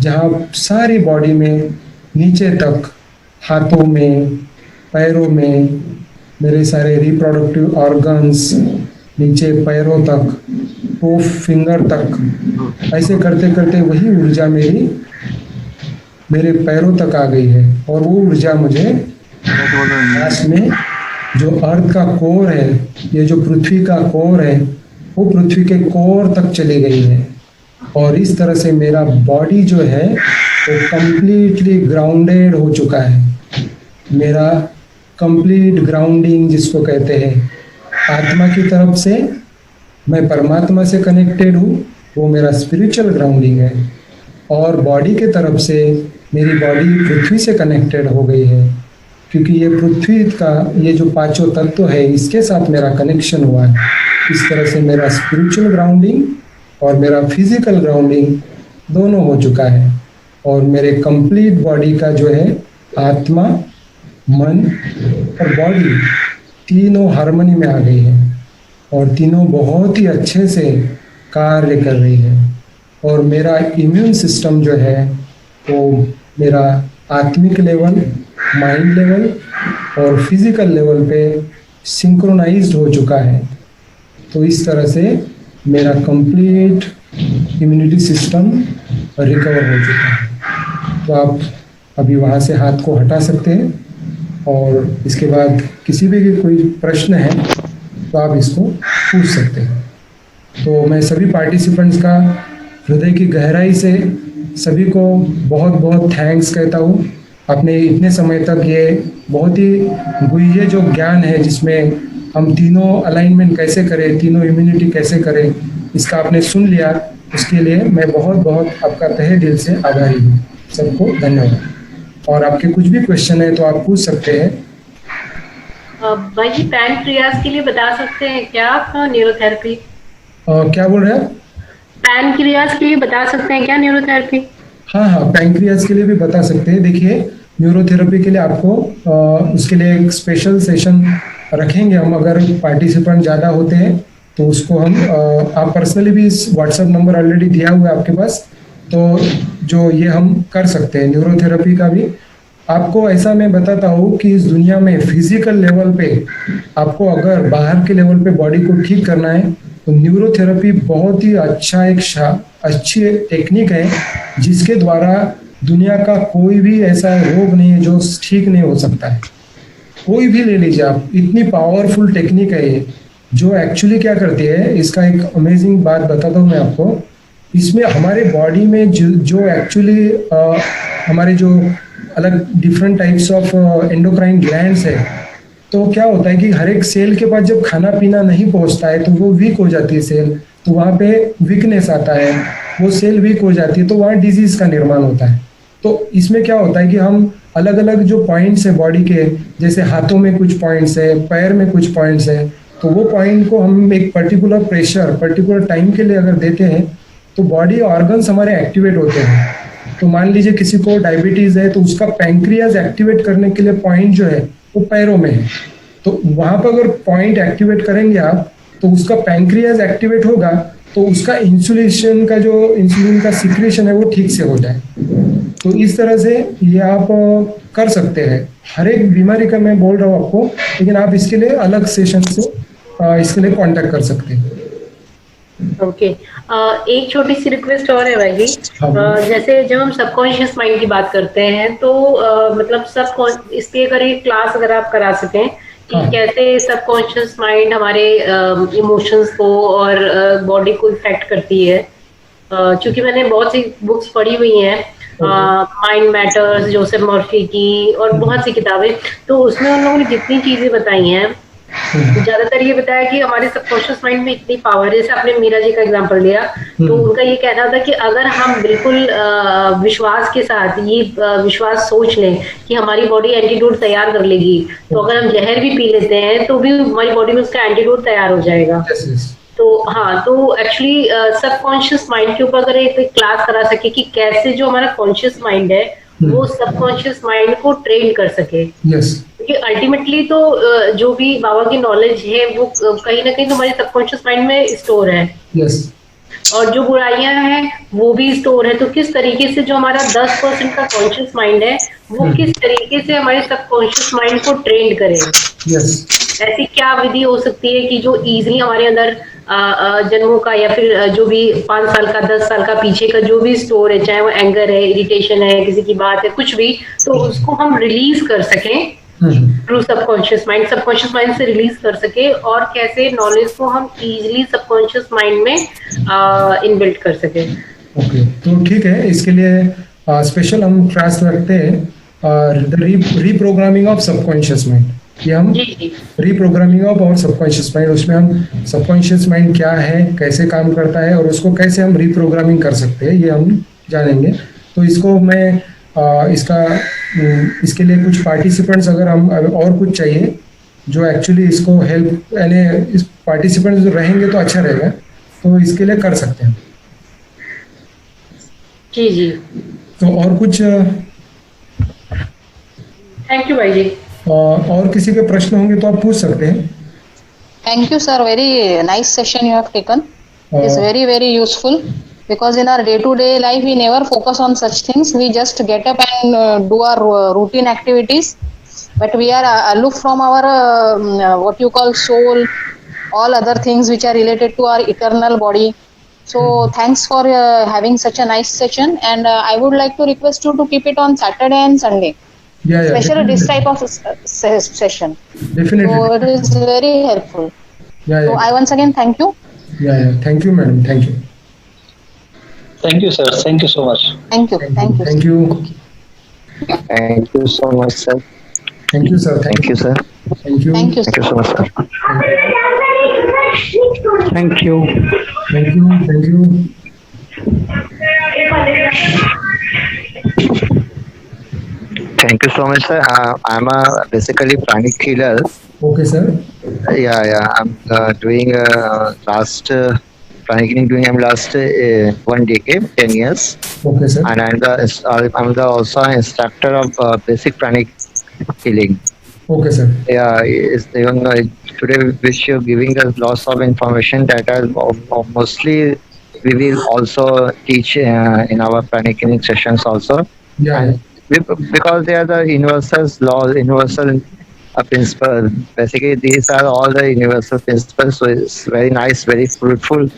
जहाँ सारी बॉडी में नीचे तक, हाथों में, पैरों में, मेरे सारे रिप्रोडक्टिव ऑर्गन्स, नीचे पैरों तक, टो फिंगर तक, ऐसे करते करते वही ऊर्जा मेरे पैरों तक आ गई है। और वो ऊर्जा मुझे लास्ट में, जो अर्थ का कोर है, ये जो पृथ्वी का कोर है, वो पृथ्वी के कोर तक चली गई है। और इस तरह से मेरा बॉडी जो है वो कंप्लीटली ग्राउंडेड हो चुका है। मेरा कंप्लीट ग्राउंडिंग जिसको कहते हैं, आत्मा की तरफ से मैं परमात्मा से कनेक्टेड हूँ, वो मेरा स्पिरिचुअल ग्राउंडिंग है। और बॉडी के तरफ से मेरी बॉडी पृथ्वी से कनेक्टेड हो गई है, क्योंकि ये पृथ्वी का ये जो पांचों तत्व है इसके साथ मेरा कनेक्शन हुआ है। इस तरह से मेरा स्पिरिचुअल ग्राउंडिंग और मेरा फिजिकल ग्राउंडिंग दोनों हो चुका है। और मेरे कंप्लीट बॉडी का जो है आत्मा, मन और बॉडी तीनों हार्मनी में आ गई है और तीनों बहुत ही अच्छे से कार्य कर रही है। और मेरा इम्यून सिस्टम जो है वो मेरा आत्मिक लेवल, माइंड लेवल और फिजिकल लेवल पे सिंक्रोनाइज्ड हो चुका है। तो इस तरह से मेरा कंप्लीट इम्यूनिटी सिस्टम रिकवर हो चुका है। तो आप अभी वहाँ से हाथ को हटा सकते हैं और इसके बाद किसी भी कोई प्रश्न है तो आप इसको पूछ सकते हैं। तो मैं सभी पार्टिसिपेंट्स का हृदय की गहराई से सभी को बहुत बहुत थैंक्स कहता हूँ। आपने इतने समय तक ये बहुत ही गुह्य जो ज्ञान है जिसमें हम तीनों अलाइनमेंट कैसे करें, तीनों इम्यूनिटी कैसे करें, इसका आपने सुन लिया, उसके लिए मैं बहुत बहुत आपका तहे दिल से आभारी हूँ। सबको धन्यवाद। और आपके कुछ भी क्वेश्चन है तो आप पूछ सकते हैं। भाई जी, पैनक्रियाज के लिए बता सकते हैं क्या आप न्यूरोथेरेपी? क्या बोल रहे हैं? पैनक्रियाज के लिए बता सकते हैं क्या न्यूरोथेरेपी? हाँ हाँ, पैंक्रियाज के लिए भी बता सकते हैं। देखिए, न्यूरोथेरेपी के लिए आपको उसके लिए एक स्पेशल सेशन रखेंगे हम। अगर पार्टिसिपेंट ज़्यादा होते हैं तो उसको हम आप पर्सनली भी इस व्हाट्सएप नंबर ऑलरेडी दिया हुआ है आपके पास, तो जो ये हम कर सकते हैं न्यूरोथेरेपी का भी। आपको ऐसा मैं बताता हूँ कि इस दुनिया में फिजिकल लेवल पे आपको अगर बाहर के लेवल पे बॉडी को ठीक करना है तो न्यूरोथेरेपी बहुत ही अच्छा अच्छी टेक्निक है जिसके द्वारा दुनिया का कोई भी ऐसा रोग नहीं है जो ठीक नहीं हो सकता है। कोई भी ले लीजिए आप, इतनी पावरफुल टेक्निक है ये, जो एक्चुअली क्या करती है। इसका एक अमेजिंग बात बताता हूँ मैं आपको। इसमें हमारे बॉडी में जो एक्चुअली हमारे जो अलग different types of endocrine glands है, तो क्या होता है कि हर एक सेल के पास जब खाना पीना नहीं पहुंचता है तो वो वीक हो जाती है सेल, तो वहाँ पे वीकनेस आता है, वो सेल वीक हो जाती है तो वहाँ डिजीज का निर्माण होता है। तो इसमें क्या होता है कि हम अलग अलग जो पॉइंट्स है बॉडी के, जैसे हाथों में कुछ पॉइंट्स है, पैर में कुछ पॉइंट्स है, तो वो पॉइंट को हम एक पर्टिकुलर प्रेशर पर्टिकुलर टाइम के लिए अगर देते हैं तो बॉडी ऑर्गन्स हमारे एक्टिवेट होते हैं। तो मान लीजिए किसी को डायबिटीज है तो उसका पैंक्रियाज एक्टिवेट करने के लिए पॉइंट जो है वो पैरों में है, तो वहां पर अगर पॉइंट एक्टिवेट करेंगे आप तो उसका पैंक्रियाज एक्टिवेट होगा तो उसका इंसुलेशन का जो इंसुलिन का सिक्रेशन है वो ठीक से हो जाए। तो इस तरह से ये आप कर सकते हैं। हर एक बीमारी का मैं बोल रहा हूँ आपको, लेकिन आप इसके लिए अलग सेशन से इसके लिए कांटेक्ट कर सकते हैं। ओके, एक छोटी सी रिक्वेस्ट और है भाई जी। जैसे जब हम सबकॉन्शियस माइंड की बात करते हैं तो मतलब इसकी अगर एक क्लास अगर आप करा सकें कि कैसे सबकॉन्शियस माइंड हमारे इमोशंस को और बॉडी को इफेक्ट करती है। क्योंकि मैंने बहुत सी बुक्स पढ़ी हुई हैं, माइंड मैटर्स, जोसेफ मर्फी की, और बहुत सी किताबें, तो उसमें उन लोगों ने जितनी चीजें बताई हैं ज्यादातर ये बताया कि हमारे सबकॉन्शियस माइंड में इतनी पावर है। जैसे आपने मीरा जी का एग्जांपल लिया, तो उनका ये कहना था कि अगर हम बिल्कुल विश्वास के साथ ये विश्वास सोच लें कि हमारी बॉडी एंटीडोट तैयार कर लेगी, तो अगर हम जहर भी पी लेते हैं तो भी हमारी बॉडी में उसका एंटीडोट तैयार हो जाएगा। तो हाँ, तो एक्चुअली सबकॉन्शियस माइंड के ऊपर अगर एक क्लास करा सके कि कैसे जो हमारा कॉन्शियस माइंड है वो सबकॉन्शियस माइंड को ट्रेन कर सके। क्योंकि अल्टीमेटली तो जो भी बाबा की नॉलेज है वो कहीं ना कहीं तो हमारे सबकॉन्शियस माइंड में स्टोर है। और जो बुराइयां हैं वो भी स्टोर है। तो किस तरीके से जो हमारा 10% का कॉन्शियस माइंड है वो किस तरीके से हमारे सबकॉन्शियस माइंड को ट्रेन करें। ऐसी क्या विधि हो सकती है कि जो इजीली हमारे अंदर जन्मों का या फिर जो भी 5 साल का 10 साल का पीछे का जो भी स्टोर है, चाहे वो एंगर है, इरिटेशन है, किसी की बात है, कुछ भी, तो उसको हम रिलीज कर सकें थ्रू सबकॉन्शियस माइंड से रिलीज कर सके, और कैसे नॉलेज को हम इजीली सबकॉन्शियस माइंड में इनबिल्ट कर सके। ओके, तो ठीक है, इसके लिए स्पेशल हम क्लास रखते हैं रीप्रोग्रामिंग ऑफ सबकॉन्शियस माइंड। ये हम रीप्रोग्रामिंग ऑफ और सबकॉन्शियस माइंड, उसमें हम सबकॉन्शियस माइंड क्या है, कैसे काम करता है और उसको कैसे हम रीप्रोग्रामिंग कर सकते हैं, ये हम जानेंगे। तो इसको मैं इसके लिए कुछ पार्टिसिपेंट्स अगर हम और कुछ चाहिए जो एक्चुअली इसको हेल्प, यानी इस पार्टिसिपेंट्स जो रहेंगे तो अच्छा रहेगा, तो इसके लिए कर सकते हैं। जी। तो और कुछ थैंक यू भाई जी। और किसी के प्रश्न होंगे तो आप पूछ सकते हैं। Thank you, sir. Very nice session you have taken. It's very, very useful because in our day-to-day life, we never focus on such things. We just get up and do our routine activities, but we are aloof from our what you call soul, all other things which are related to our eternal body. So thanks for having such a nice session, and I would like to request you to keep it on Saturday and Sunday. Yeah, Especially this type of session. Definitely. So it is very helpful. Yeah. So I once again thank you. Yeah. Thank you, madam. Thank you. Thank you, sir. Thank you so much. Thank you. Thank you. Thank you. Thank you so much, sir. Thank you, sir. Thank you, sir. Thank you. Thank you. Thank you so much, sir. Thank you. Thank you. Thank you. Thank you so much, sir. I'm basically pranic healer. Okay, sir. Yeah. I'm doing last pranic healing doing last 1 decade, 10 years. Okay, sir. And I'm also an instructor of basic pranic healing. Okay, sir. Yeah, even today which you're giving us lots of information that are mostly we will also teach in our pranic healing sessions also. Yeah. Because they are the universal laws, universal principles. Basically, these are all the universal principles. So it's very nice, very fruitful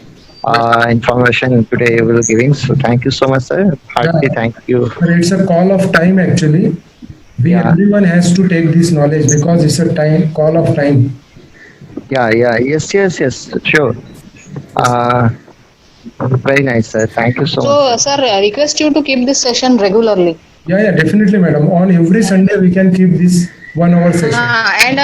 information today you will giving. So thank you so much, sir. Heartily thank you. It's a call of time actually. Everyone has to take this knowledge because it's a call of time. Yeah. Yes. Sure. Very nice, sir. Thank you so much. So, sir, I request you to keep this session regularly. Yeah, definitely, madam. On every Sunday, we can keep this 1 hour session. And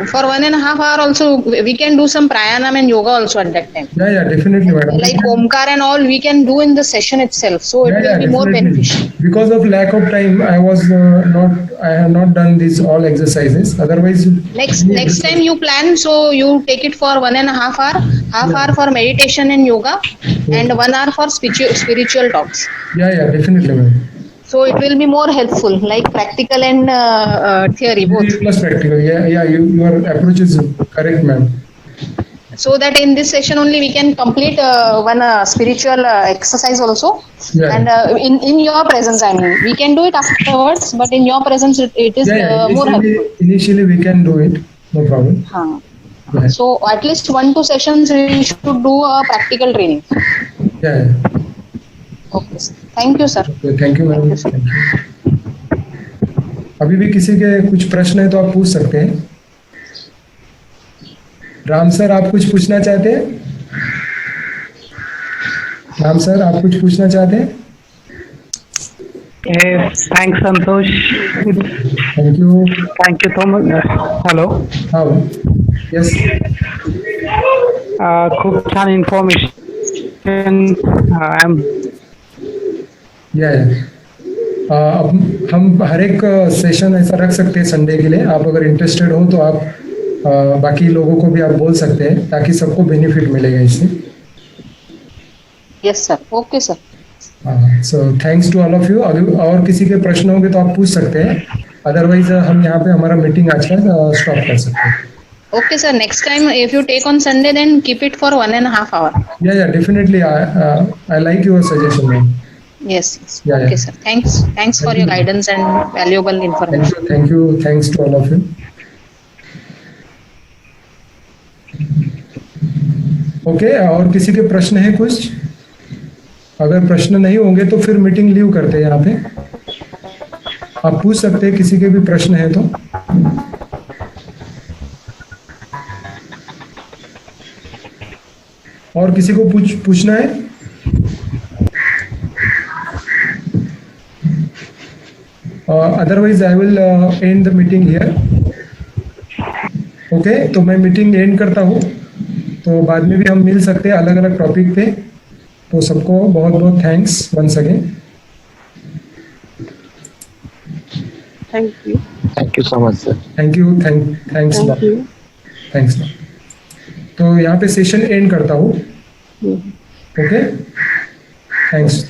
for 1.5 hours also, we can do some pranayama and yoga also at that time. Yeah, definitely, madam. Like Omkar and all, we can do in the session itself. So it will be more beneficial. Because of lack of time, I have not done these all exercises. Otherwise, Next time you plan, so you take it for 1.5 hour, half hour for meditation and yoga, and 1 hour for spiritual talks. Yeah, definitely, madam. So it will be more helpful, like practical and theory both. Plus practical. Yeah. Your approach is correct, ma'am. So that in this session only we can complete one spiritual exercise also. Yeah. And in your presence, I mean, we can do it afterwards, but in your presence it is more helpful. Initially, we can do it. No problem. Yeah. So at least 1-2 sessions we should do a practical training. Yeah. Okay, sir. Thank you, sir. Okay, thank you, madam. Thank you. अभी भी किसी के कुछ प्रश्न है तो आप पूछ सकते हैं। राम सर, आप कुछ पूछना चाहते हैं? राम सर, आप कुछ पूछना चाहते हैं? Thanks, Santosh. Thank you. Thank you so much. Hello. हाँ, yes. खूप छान इन्फॉर्मेशन. अब हम हर एक सेशन ऐसा रख सकते हैं संडे के लिए। आप अगर इंटरेस्टेड हो तो आप बाकी लोगों को भी आप बोल सकते हैं ताकि सबको बेनिफिट मिलेगा इससे। Yes, sir. Okay, sir. So thanks to all of you. और किसी के प्रश्न होंगे तो आप पूछ सकते हैं, अदरवाइज हम यहाँ पे हमारा मीटिंग आज का स्टॉप कर सकते हैं। Okay, sir. Next time, if you take on Sunday, then keep it for 1.5 hour. Yeah, definitely. I like your suggestion, ma'am. Yes. Yeah, Okay, sir. Thanks for your guidance and valuable information. Thank you. Thanks to all of you. Okay, और किसी के प्रश्न है कुछ? अगर प्रश्न नहीं होंगे तो फिर मीटिंग लीव करते हैं यहाँ पे। आप पूछ सकते हैं किसी के भी प्रश्न है तो। और किसी को पूछना है? Otherwise I will and the meeting here. Okay, तो मैं मीटिंग एंड करता हूँ. तो बाद में भी हम मिल सकते हैं अलग अलग टॉपिक पे. तो सबको बहुत बहुत thanks once again. Thank you so much, sir. Thank you. Thanks. तो यहाँ पे सेशन एंड करता हूँ. Okay, thanks.